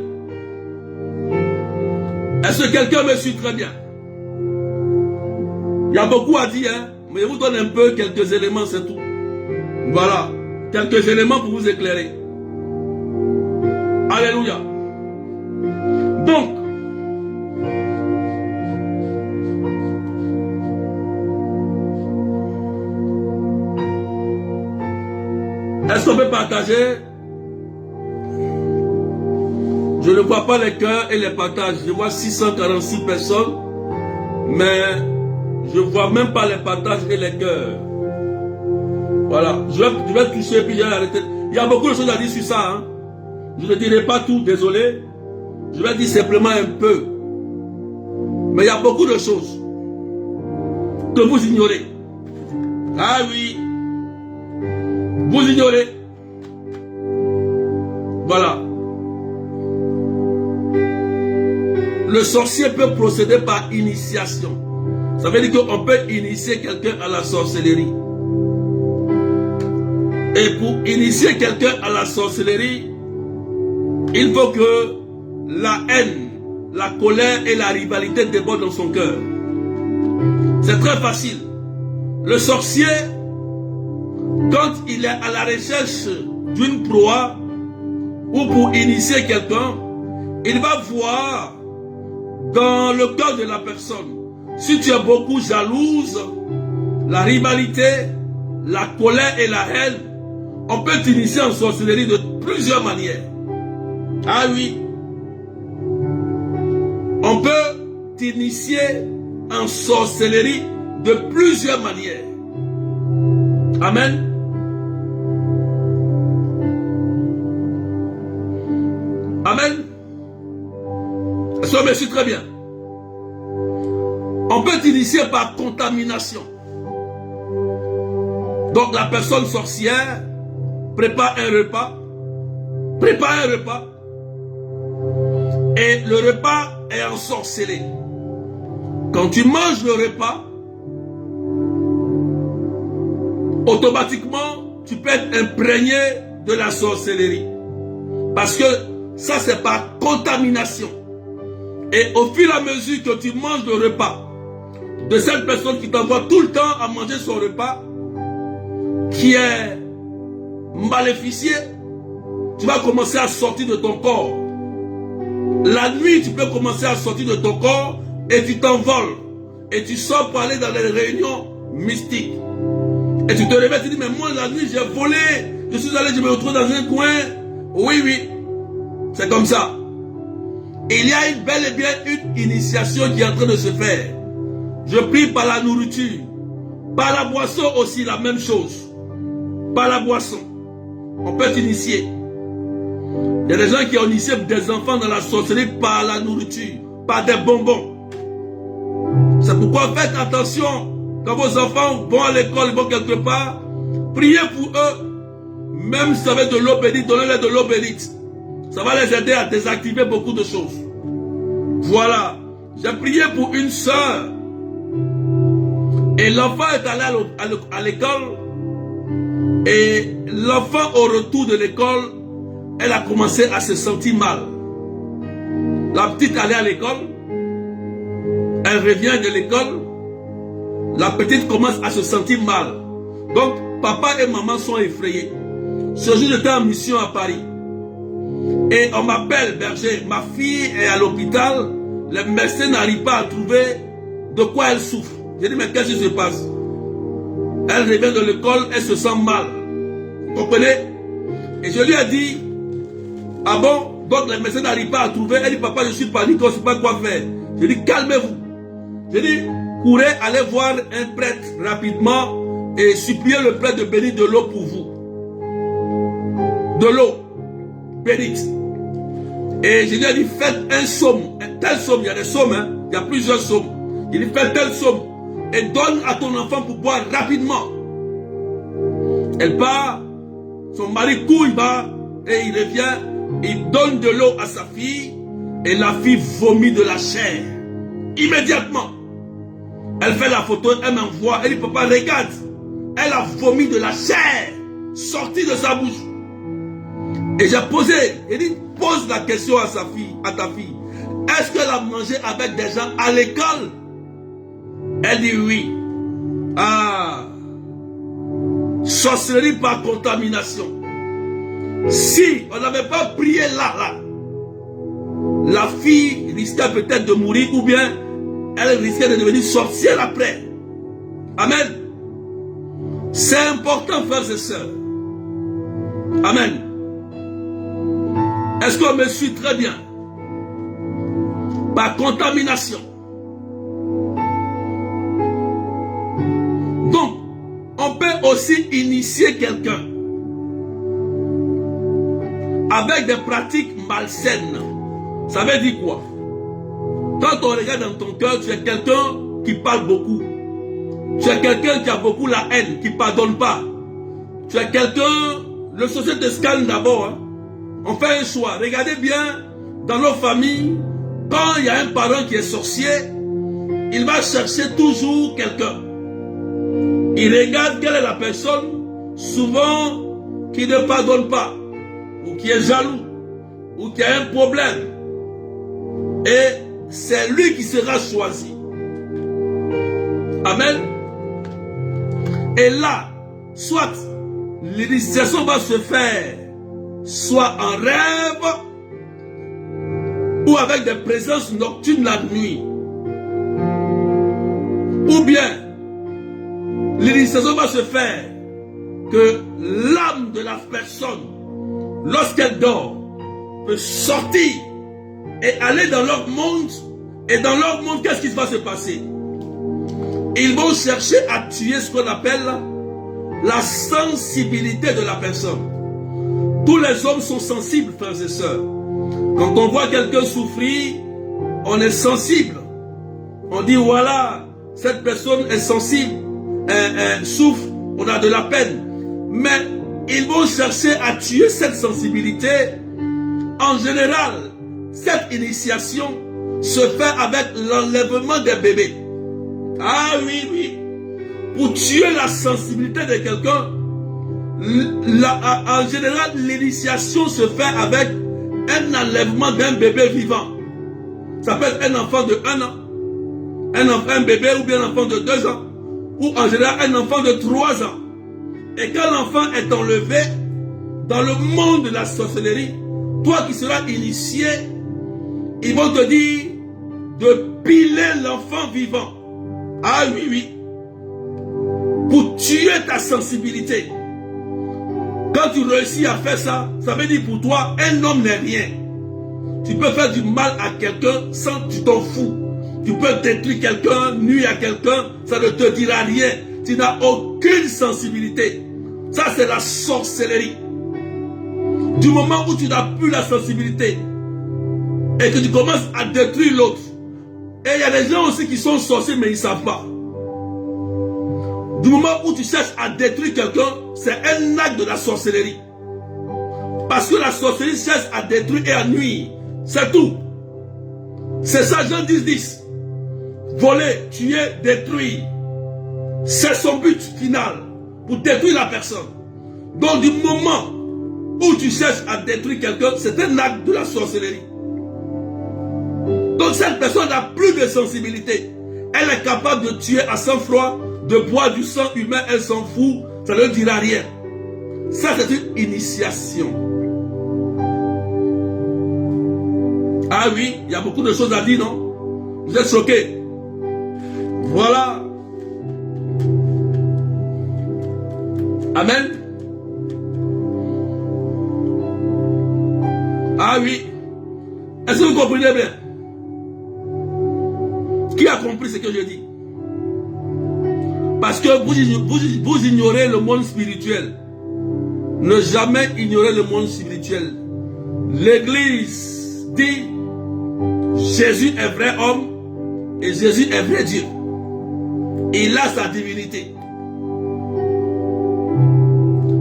Est-ce que quelqu'un me suit très bien? Il y a beaucoup à dire, hein? Mais je vous donne un peu quelques éléments, c'est tout. Voilà. Quelques éléments pour vous éclairer. Alléluia. Donc, est-ce qu'on peut partager? Je ne vois pas les cœurs et les partages. Je vois 646 personnes, mais je ne vois même pas les partages et les cœurs. Voilà. Je vais toucher puis je vais arrêter. Il y a beaucoup de choses à dire sur ça. Hein. Je ne dirai pas tout, désolé. Je vais dire simplement un peu. Mais il y a beaucoup de choses que vous ignorez. Ah oui. Vous ignorez. Voilà. Le sorcier peut procéder par initiation. Ça veut dire qu'on peut initier quelqu'un à la sorcellerie. Et pour initier quelqu'un à la sorcellerie, il faut que la haine, la colère et la rivalité débordent dans son cœur. C'est très facile. Le sorcier, quand il est à la recherche d'une proie ou pour initier quelqu'un, il va voir dans le cœur de la personne. Si tu es beaucoup jalouse, la rivalité, la colère et la haine, on peut t'initier en sorcellerie de plusieurs manières. Ah oui. On peut t'initier en sorcellerie de plusieurs manières. Amen. Amen. Est-ce que je me suis très bien? On peut t'initier par contamination. Donc la personne sorcière prépare un repas. Et le repas est ensorcelé. Quand tu manges le repas, automatiquement, tu peux être imprégné de la sorcellerie. Parce que ça, c'est par contamination. Et au fur et à mesure que tu manges le repas de cette personne qui t'envoie tout le temps à manger son repas, qui est maléficié, tu vas commencer à sortir de ton corps. La nuit, tu peux commencer à sortir de ton corps et tu t'envoles. Et tu sors pour aller dans les réunions mystiques. Et tu te réveilles, tu dis, mais moi la nuit j'ai volé, je suis allé, je me retrouve dans un coin. Oui, c'est comme ça. Il y a bel et bien une initiation qui est en train de se faire. Je prie par la nourriture. Par la boisson aussi, la même chose. Par la boisson. On peut t'initier. Il y a des gens qui ont initié des enfants dans la sorcellerie par la nourriture, par des bonbons. C'est pourquoi faites attention. Quand vos enfants vont à l'école, ils vont quelque part, priez pour eux. Même si ça va être de l'eau bénite, donnez-leur de l'eau bénite. Ça va les aider à désactiver beaucoup de choses. Voilà. J'ai prié pour une soeur. Et l'enfant est allé à l'école. Et l'enfant, au retour de l'école, elle a commencé à se sentir mal. La petite allait à l'école. Elle revient de l'école. La petite commence à se sentir mal. Donc, papa et maman sont effrayés. Ce jour, j'étais en mission à Paris. Et on m'appelle, berger, ma fille est à l'hôpital. Les médecins n'arrivent pas à trouver de quoi elle souffre. J'ai dit, mais qu'est-ce qui se passe? Elle revient de l'école, elle se sent mal. Vous comprenez? Et je lui ai dit, ah bon? Donc les médecins n'arrivent pas à trouver. Elle dit, papa, je suis paniqué, je ne sais pas quoi faire. Je dis, calmez-vous. Je dis, courez, allez voir un prêtre rapidement et suppliez le prêtre de bénir de l'eau pour vous. De l'eau bénite. Et je lui ai dit, faites un somme, un tel somme, il y a des sommes, hein? Il y a plusieurs sommes. Il dit, faites tel somme et donne à ton enfant pour boire rapidement. Elle part, son mari court, il va et il revient, il donne de l'eau à sa fille et la fille vomit de la chair. Immédiatement. Elle fait la photo, elle m'envoie, elle dit, papa, regarde, elle a vomi de la chair sortie de sa bouche. Et j'ai posé, il dit, pose la question à sa fille, à ta fille. Est-ce qu'elle a mangé avec des gens à l'école? Elle dit oui. Ah, sorcellerie par contamination. Si on n'avait pas prié là, la fille risquait peut-être de mourir ou bien elle risquait de devenir sorcière après. Amen. C'est important, frères et sœurs. Amen. Est-ce qu'on me suit très bien? Par contamination. Donc, on peut aussi initier quelqu'un avec des pratiques malsaines. Ça veut dire quoi? Quand on regarde dans ton cœur, tu es quelqu'un qui parle beaucoup. Tu es quelqu'un qui a beaucoup la haine, qui ne pardonne pas. Tu es quelqu'un, le société te scanne d'abord. Hein. On fait un choix. Regardez bien, dans nos familles, quand il y a un parent qui est sorcier, il va chercher toujours quelqu'un. Il regarde quelle est la personne, souvent, qui ne pardonne pas, ou qui est jaloux, ou qui a un problème. Et c'est lui qui sera choisi. Amen. Et là, soit l'initiation va se faire, soit en rêve, ou avec des présences nocturnes la nuit. Ou bien, l'initiation va se faire que l'âme de la personne, lorsqu'elle dort, peut sortir et aller dans leur monde. Et dans leur monde, qu'est-ce qui va se passer? Ils vont chercher à tuer ce qu'on appelle la sensibilité de la personne. Tous les hommes sont sensibles, frères et sœurs. Quand on voit quelqu'un souffrir, on est sensible. On dit voilà, cette personne est sensible, souffre, on a de la peine. Mais ils vont chercher à tuer cette sensibilité. En général, cette initiation se fait avec l'enlèvement des bébés. Ah oui, oui. Pour tuer la sensibilité de quelqu'un, en général, l'initiation se fait avec un enlèvement d'un bébé vivant. Ça peut être un enfant de 1 an, un bébé ou bien un enfant de 2 ans, ou en général un enfant de 3 ans. Et quand l'enfant est enlevé dans le monde de la sorcellerie, toi qui seras initié, ils vont te dire de piler l'enfant vivant. Ah oui, oui. Pour tuer ta sensibilité. Quand tu réussis à faire ça, ça veut dire pour toi, un homme n'est rien. Tu peux faire du mal à quelqu'un sans tu t'en fous. Tu peux détruire quelqu'un, nuire à quelqu'un, ça ne te dira rien. Tu n'as aucune sensibilité. Ça, c'est la sorcellerie. Du moment où tu n'as plus la sensibilité et que tu commences à détruire l'autre. Et il y a des gens aussi qui sont sorciers mais ils ne savent pas. Du moment où tu cherches à détruire quelqu'un, c'est un acte de la sorcellerie. Parce que la sorcellerie cherche à détruire et à nuire. C'est tout. C'est ça, Jean 10:10. Voler, tuer, détruire. C'est son but final. Pour détruire la personne. Donc du moment où tu cherches à détruire quelqu'un, c'est un acte de la sorcellerie. Donc cette personne n'a plus de sensibilité. Elle est capable de tuer à sang-froid, de boire du sang humain, elle s'en fout, ça ne dira rien. Ça, c'est une initiation. Ah oui, il y a beaucoup de choses à dire, non? Vous êtes choqués? Voilà. Amen. Ah oui. Est-ce que vous comprenez bien? Qui a compris ce que je dis? Parce que vous ignorez le monde spirituel. Ne jamais ignorer le monde spirituel. L'Église dit Jésus est vrai homme et Jésus est vrai Dieu. Il a sa divinité.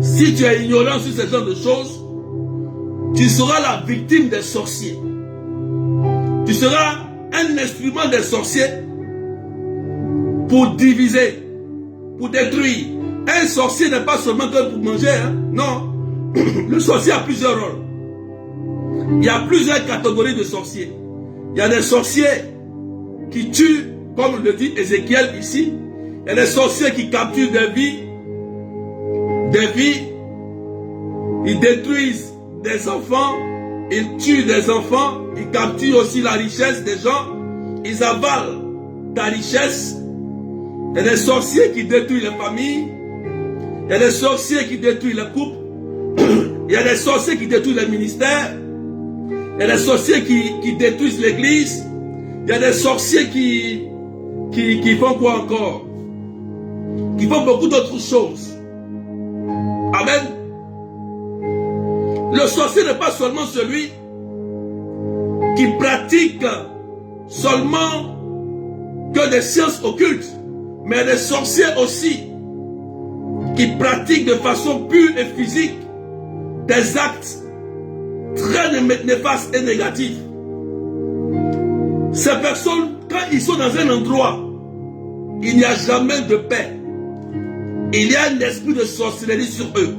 Si tu es ignorant sur ce genre de choses, tu seras la victime des sorciers. Tu seras un instrument des sorciers pour diviser, pour détruire. Un sorcier n'est pas seulement que pour manger, hein? Non. Le sorcier a plusieurs rôles. Il y a plusieurs catégories de sorciers. Il y a des sorciers qui tuent, comme le dit Ézéchiel ici. Il y a des sorciers qui capturent des vies. Ils détruisent des enfants, ils tuent des enfants, ils capturent aussi la richesse des gens, ils avalent ta richesse. Il y a des sorciers qui détruisent les familles, il y a des sorciers qui détruisent les couples, il y a des sorciers qui détruisent les ministères, il y a des sorciers qui détruisent l'église, il y a des sorciers qui font quoi encore? Qui font beaucoup d'autres choses. Amen. Le sorcier n'est pas seulement celui qui pratique seulement que des sciences occultes, mais les sorciers aussi qui pratiquent de façon pure et physique des actes très néfastes et négatifs. Ces personnes, quand ils sont dans un endroit, il n'y a jamais de paix. Il y a un esprit de sorcellerie sur eux.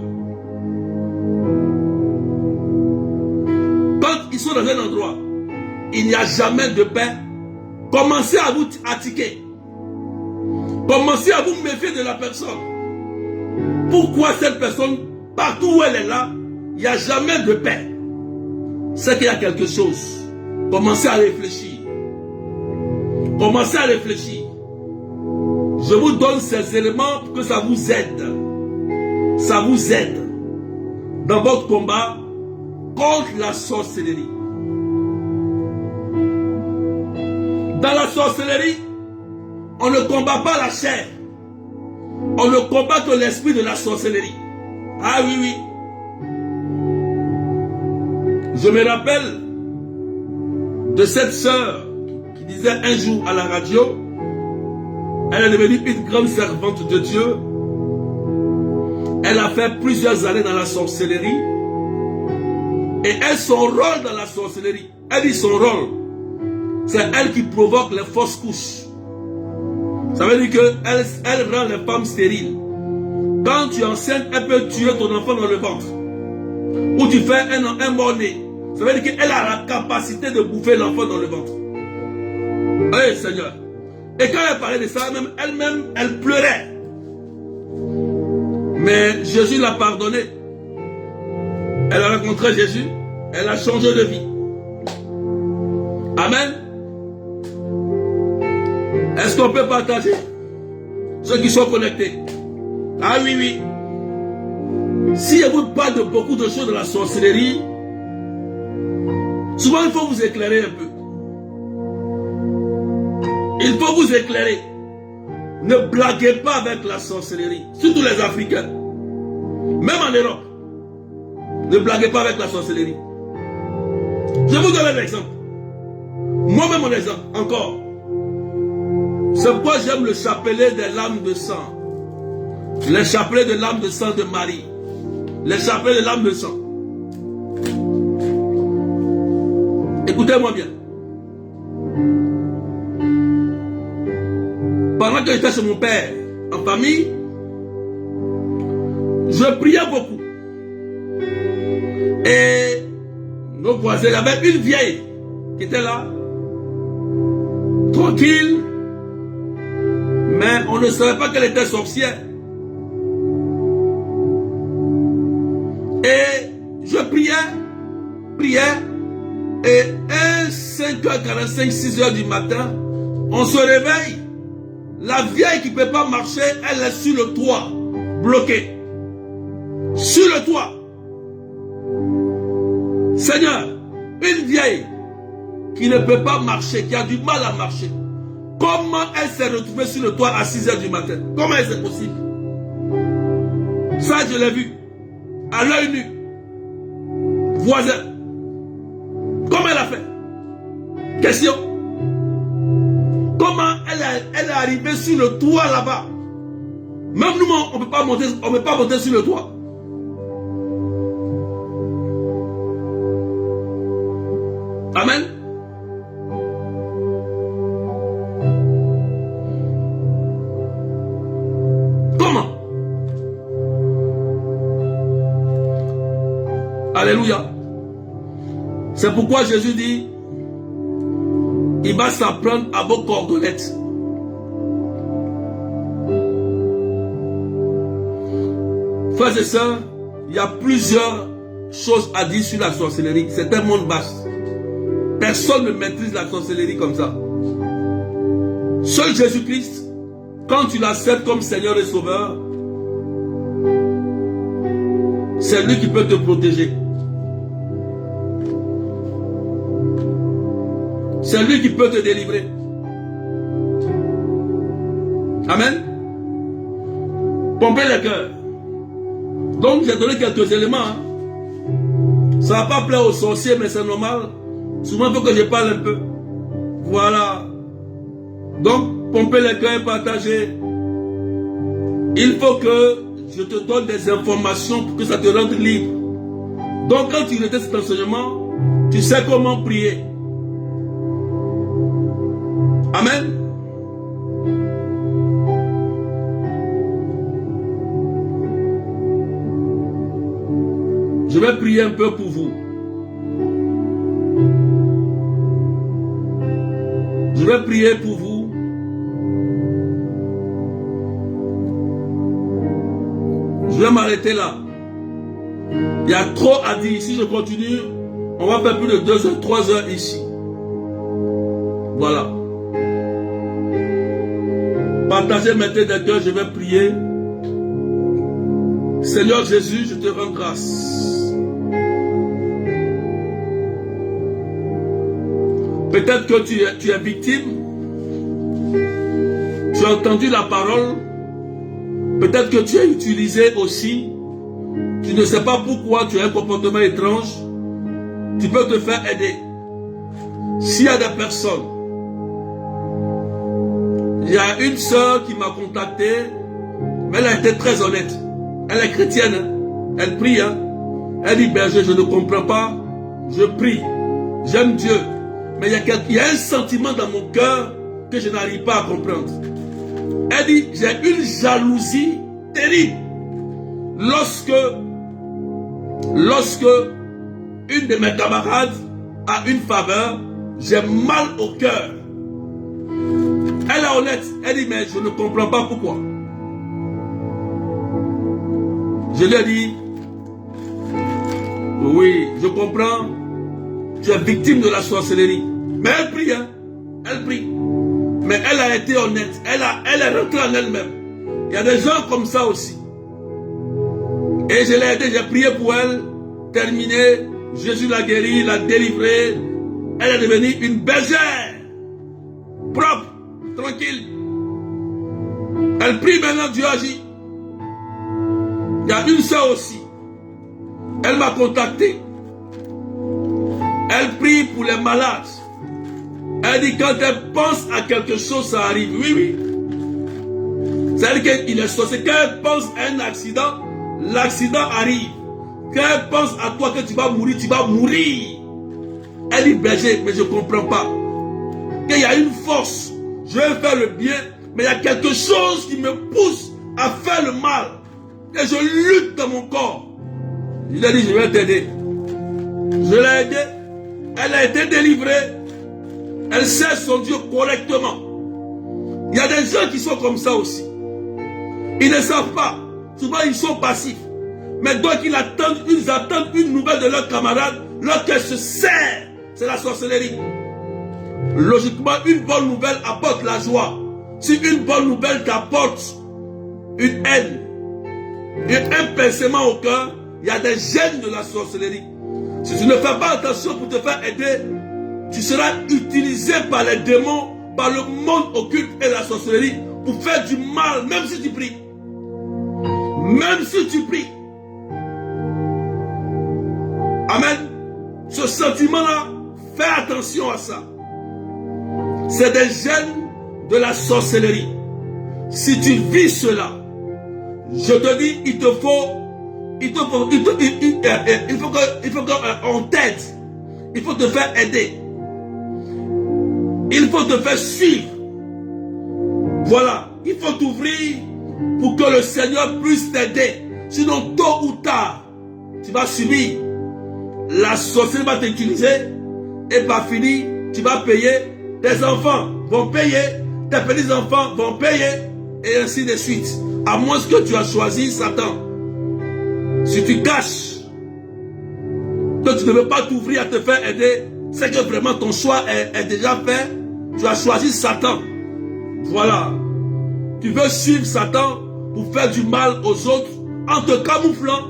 Quand ils sont dans un endroit, il n'y a jamais de paix. Commencez à vous attiquer. Commencez à vous méfier de la personne. Pourquoi cette personne, partout où elle est là, il n'y a jamais de paix? C'est qu'il y a quelque chose. Commencez à réfléchir. Commencez à réfléchir. Je vous donne ces éléments pour que ça vous aide. Ça vous aide dans votre combat contre la sorcellerie. Dans la sorcellerie, on ne combat pas la chair. On ne combat que l'esprit de la sorcellerie. Ah oui, oui. Je me rappelle de cette sœur qui disait un jour à la radio Elle est devenue une grande servante de Dieu. Elle a fait plusieurs années dans la sorcellerie. Et elle, son rôle dans la sorcellerie, elle dit son rôle, c'est elle qui provoque les fausses couches. Ça veut dire qu'elle rend les femmes stériles. Quand tu es enceinte, elle peut tuer ton enfant dans le ventre. Ou tu fais un mort-né. Ça veut dire qu'elle a la capacité de bouffer l'enfant dans le ventre. Oui, Seigneur. Et quand elle parlait de ça, elle-même, elle pleurait. Mais Jésus l'a pardonné. Elle a rencontré Jésus. Elle a changé de vie. Amen. Est-ce qu'on peut partager? Ceux qui sont connectés. Ah oui, oui. Si je vous parle de beaucoup de choses de la sorcellerie, souvent il faut vous éclairer un peu. Il faut vous éclairer. Ne blaguez pas avec la sorcellerie. Surtout les Africains. Même en Europe. Ne blaguez pas avec la sorcellerie. Je vous donne un exemple. Moi-même mon exemple, encore. C'est pourquoi j'aime le chapelet des lames de sang. Le chapelet de l'âme de sang de Marie. Le chapelet de l'âme de sang. Écoutez-moi bien. Pendant que j'étais chez mon père, en famille, je priais beaucoup. Et nos voisins, il y avait une vieille qui était là, tranquille, mais on ne savait pas qu'elle était sorcière. Et je priais, et 5h45, 6h du matin, on se réveille. La vieille qui ne peut pas marcher, elle est sur le toit, bloquée. Sur le toit. Seigneur, une vieille qui ne peut pas marcher, qui a du mal à marcher, comment elle s'est retrouvée sur le toit à 6h du matin? Comment est-ce possible? Ça, je l'ai vu. À l'œil nu. Voisin. Comment elle a fait? Question. Comment elle est arrivée sur le toit là-bas? Même nous, on ne peut pas monter sur le toit. Amen. Comment? Alléluia. C'est pourquoi Jésus dit, il va s'apprendre à vos cordonnettes. Frères et sœurs, il y a plusieurs choses à dire sur la sorcellerie. C'est un monde vaste. Personne ne maîtrise la sorcellerie comme ça. Seul Jésus-Christ, quand tu l'acceptes comme Seigneur et Sauveur, c'est lui qui peut te protéger. C'est lui qui peut te délivrer. Amen. Pompez le cœur. Donc j'ai donné quelques éléments. Ça ne va pas plaire aux sorciers, mais c'est normal. Souvent il faut que je parle un peu. Voilà. Donc pompez le cœur et partagez. Il faut que je te donne des informations pour que ça te rende libre. Donc quand tu retires cet enseignement, tu sais comment prier. Amen. Je vais prier un peu pour vous. Je vais prier pour vous. Je vais m'arrêter là. Il y a trop à dire. Si je continue, on va faire plus de 2 heures, 3 heures ici. Voilà. Partagez maintenant des cœurs, je vais prier. Seigneur Jésus, je te rends grâce. Peut-être que tu es victime. Tu as entendu la parole. Peut-être que tu es utilisé aussi. Tu ne sais pas pourquoi tu as un comportement étrange. Tu peux te faire aider. S'il y a des personnes, Il y a une sœur qui m'a contacté, mais elle a été très honnête. Elle est chrétienne, hein? Elle prie. Hein? Elle dit, berger, je ne comprends pas, je prie, j'aime Dieu. Mais il y a un sentiment dans mon cœur que je n'arrive pas à comprendre. Elle dit, j'ai une jalousie terrible. Lorsque une de mes camarades a une faveur, j'ai mal au cœur. Elle est honnête. Elle dit, mais je ne comprends pas pourquoi. Je lui ai dit, oui, je comprends. Tu es victime de la sorcellerie. Mais elle prie, hein. Elle prie. Mais elle a été honnête. Elle est rentrée en elle-même. Il y a des gens comme ça aussi. Et je l'ai aidé, j'ai prié pour elle. Terminé. Jésus l'a guérie, l'a délivrée. Elle est devenue une bergère. Propre, tranquille. Elle prie maintenant, Dieu agit. Il y a une sœur aussi. Elle m'a contacté. Elle prie pour les malades. Elle dit quand elle pense à quelque chose, ça arrive. Oui, oui. C'est-à-dire qu'il est sorcier. Quand elle pense à un accident, l'accident arrive. Quand elle pense à toi que tu vas mourir, tu vas mourir. Elle dit, berger, mais je ne comprends pas. Qu'il y a une force. Je vais faire le bien, mais il y a quelque chose qui me pousse à faire le mal. Et je lutte dans mon corps. Je lui ai dit, je vais t'aider. Je l'ai aidée. Elle a été délivrée. Elle sert son Dieu correctement. Il y a des gens qui sont comme ça aussi. Ils ne savent pas. Souvent, ils sont passifs. Mais donc, ils attendent une nouvelle de leur camarade. Leur cœur se serre. C'est la sorcellerie. Logiquement, une bonne nouvelle apporte la joie. Si une bonne nouvelle t'apporte une haine, un pincement au cœur, il y a des gènes de la sorcellerie. Si tu ne fais pas attention pour te faire aider, tu seras utilisé par les démons, par le monde occulte et la sorcellerie pour faire du mal, même si tu pries. Même si tu pries. Amen. Ce sentiment-là, fais attention à ça. C'est des gènes de la sorcellerie. Si tu vis cela, je te dis, il faut qu'on t'aide. Il faut te faire aider. Il faut te faire suivre. Voilà. Il faut t'ouvrir pour que le Seigneur puisse t'aider. Sinon, tôt ou tard, tu vas subir. La sorcellerie va t'utiliser. Et pas fini, tu vas payer. Tes enfants vont payer. Tes petits-enfants vont payer. Et ainsi de suite. À moins que tu as choisi Satan. Si tu caches que tu ne veux pas t'ouvrir à te faire aider, c'est que vraiment ton choix est déjà fait. Tu as choisi Satan. Voilà. Tu veux suivre Satan pour faire du mal aux autres en te camouflant.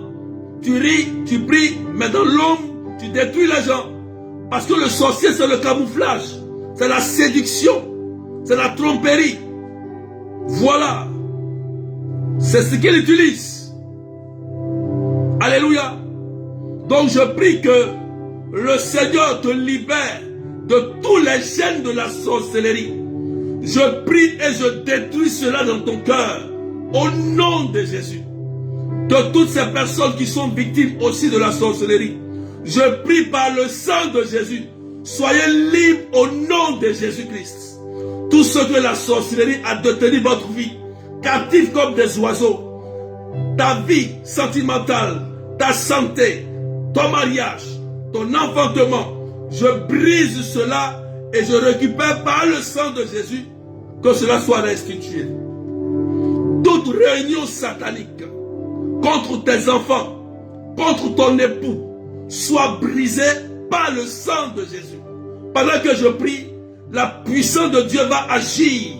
Tu ris, tu pries, mais dans l'ombre, tu détruis les gens. Parce que le sorcier, c'est le camouflage. C'est la séduction. C'est la tromperie. Voilà. C'est ce qu'il utilise. Alléluia. Donc je prie que le Seigneur te libère de tous les gènes de la sorcellerie. Je prie et je détruis cela dans ton cœur. Au nom de Jésus. De toutes ces personnes qui sont victimes aussi de la sorcellerie. Je prie par le sang de Jésus. Soyez libres au nom de Jésus-Christ. Tout ce que la sorcellerie a détenu votre vie, captifs comme des oiseaux, ta vie sentimentale, ta santé, ton mariage, ton enfantement, je brise cela et je récupère par le sang de Jésus que cela soit restitué. Toute réunion satanique contre tes enfants, contre ton époux, soit brisée par le sang de Jésus. Pendant que je prie, la puissance de Dieu va agir.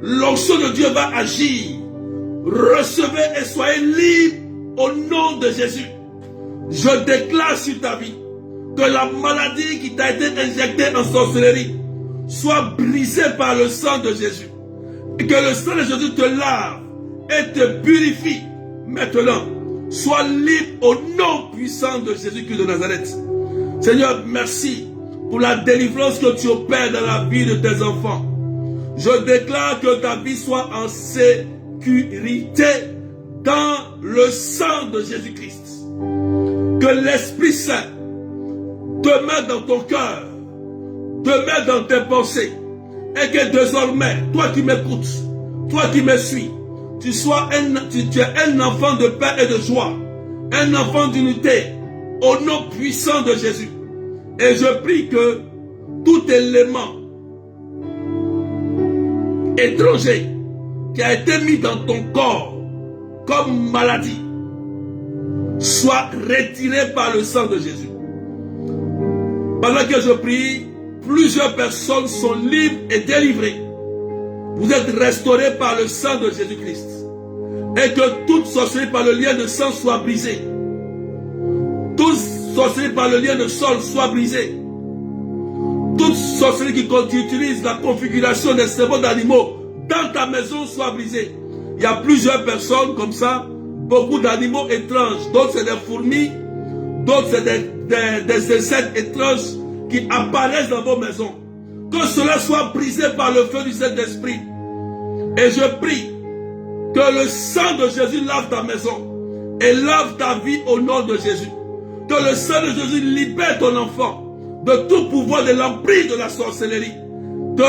L'onction de Dieu va agir. Recevez et soyez libres au nom de Jésus. Je déclare sur ta vie que la maladie qui t'a été injectée en sorcellerie soit brisée par le sang de Jésus. Et que le sang de Jésus te lave et te purifie. Maintenant, sois libre au nom puissant de Jésus-Christ de Nazareth. Seigneur, merci pour la délivrance que tu opères dans la vie de tes enfants. Je déclare que ta vie soit en sécurité dans le sang de Jésus-Christ. Que l'Esprit Saint demeure dans ton cœur, demeure dans tes pensées, et que désormais, toi qui m'écoutes, toi qui me suis, tu es un enfant de paix et de joie, un enfant d'unité, au nom puissant de Jésus. Et je prie que tout élément étranger qui a été mis dans ton corps comme maladie soit retiré par le sang de Jésus. Pendant que je prie, plusieurs personnes sont libres et délivrées. Vous êtes restaurés par le sang de Jésus-Christ. Et que toute sorcellerie par le lien de sang soit brisée. Toute sorcellerie par le lien de sol soit brisée. Toute sorcellerie qui utilise la configuration des cerveaux d'animaux dans ta maison soit brisée. Il y a plusieurs personnes comme ça, beaucoup d'animaux étranges. D'autres c'est des fourmis, d'autres c'est des insectes étranges qui apparaissent dans vos maisons. Que cela soit brisé par le feu du Saint-Esprit. Et je prie que le sang de Jésus lave ta maison et lave ta vie au nom de Jésus. Que le sang de Jésus libère ton enfant de tout pouvoir de l'emprise de la sorcellerie. Que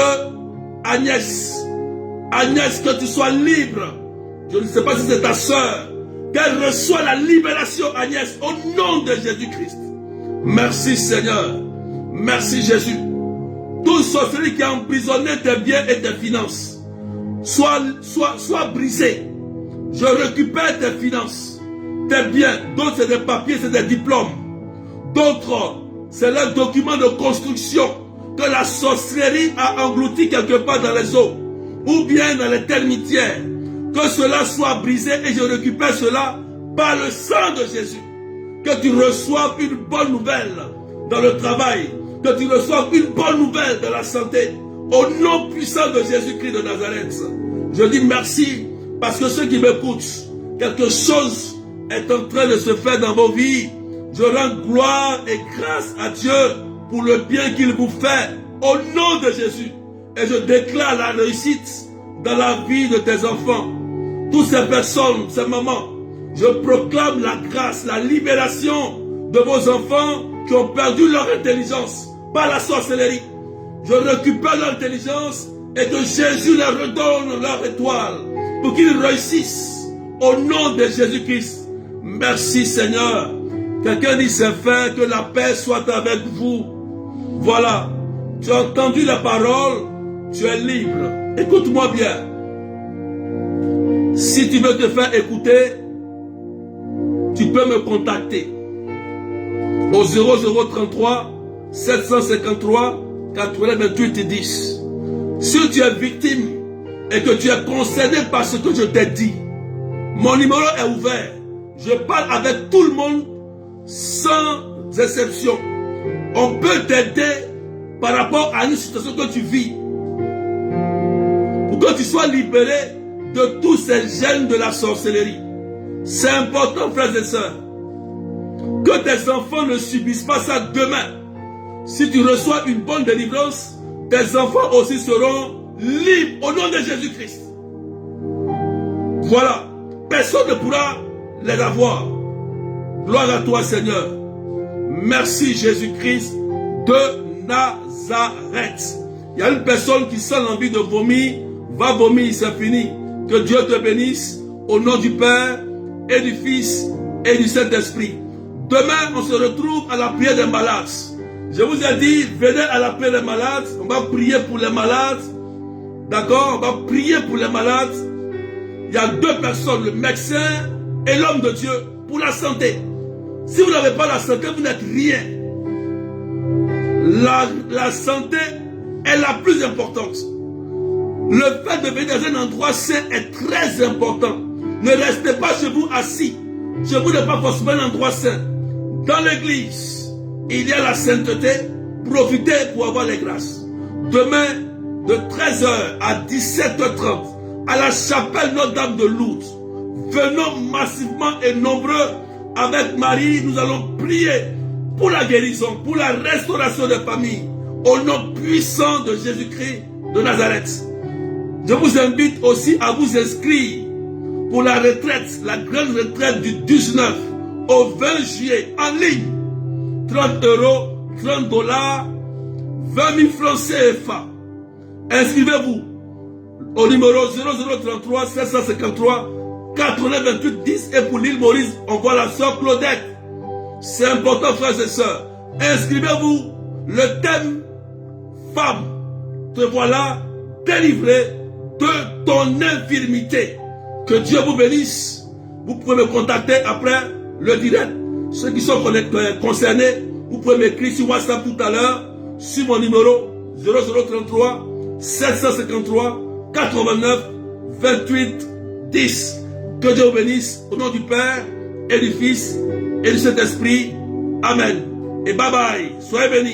Agnès, que tu sois libre. Je ne sais pas si c'est ta soeur. Qu'elle reçoit la libération, Agnès, au nom de Jésus-Christ. Merci Seigneur. Merci Jésus. Toute sorcellerie qui a emprisonné tes biens et tes finances soit brisée. Je récupère tes finances, tes biens. D'autres c'est des papiers, c'est des diplômes. D'autres c'est leurs documents de construction que la sorcellerie a englouti quelque part dans les eaux ou bien dans les termitières. Que cela soit brisé et je récupère cela par le sang de Jésus. Que tu reçoives une bonne nouvelle dans le travail. Que tu reçoives une bonne nouvelle dans la santé. Au nom puissant de Jésus-Christ de Nazareth. Je dis merci parce que ceux qui m'écoutent, quelque chose est en train de se faire dans vos vies. Je rends gloire et grâce à Dieu pour le bien qu'il vous fait au nom de Jésus. Et je déclare la réussite dans la vie de tes enfants. Toutes ces personnes, ces mamans, je proclame la grâce, la libération de vos enfants qui ont perdu leur intelligence par la sorcellerie. Je récupère leur intelligence et que Jésus leur redonne leur étoile pour qu'ils réussissent au nom de Jésus-Christ. Merci Seigneur. Quelqu'un dit c'est fait, que la paix soit avec vous. Voilà, tu as entendu la parole, tu es libre. Écoute-moi bien. Si tu veux te faire écouter, tu peux me contacter au 0033 753 88 10. Si tu es victime et que tu es concerné par ce que je t'ai dit, mon numéro est ouvert. Je parle avec tout le monde sans exception. On peut t'aider par rapport à une situation que tu vis pour que tu sois libéré de tous ces gènes de la sorcellerie. C'est important, frères et sœurs, que tes enfants ne subissent pas ça demain. Si tu reçois une bonne délivrance, tes enfants aussi seront libres au nom de Jésus-Christ. Voilà, personne ne pourra les avoir. Gloire à toi Seigneur. Merci Jésus-Christ de Nazareth. Il y a une personne qui sent l'envie de vomir, va vomir, c'est fini. Que Dieu te bénisse au nom du Père et du Fils et du Saint-Esprit. Demain, on se retrouve à la prière des malades. Je vous ai dit, venez à la prière des malades. On va prier pour les malades. D'accord? On va prier pour les malades. Il y a deux personnes, le médecin et l'homme de Dieu, pour la santé. Si vous n'avez pas la santé, vous n'êtes rien. La santé est la plus importante. Le fait de venir dans un endroit sain est très important. Ne restez pas chez vous assis. Chez vous n'est pas forcément un endroit sain. Dans l'église, il y a la sainteté. Profitez pour avoir les grâces. Demain, de 13h à 17h30, à la chapelle Notre-Dame de Lourdes, venons massivement et nombreux avec Marie. Nous allons prier pour la guérison, pour la restauration des familles, au nom puissant de Jésus-Christ de Nazareth. Je vous invite aussi à vous inscrire pour la retraite, la grande retraite du 19 au 20 juillet en ligne. 30 €, 30 $, 20 000 francs CFA. Inscrivez-vous au numéro 0033 753 88 10 et pour l'île Maurice, on voit la sœur Claudette. C'est important, frères et sœurs. Inscrivez-vous. Le thème femme, te voilà délivré de ton infirmité. Que Dieu vous bénisse. Vous pouvez me contacter après le direct. Ceux qui sont concernés, vous pouvez m'écrire sur WhatsApp tout à l'heure sur mon numéro 0033 753 89 28 10. Que Dieu vous bénisse au nom du Père et du Fils et du Saint-Esprit. Amen. Et bye bye. Soyez bénis.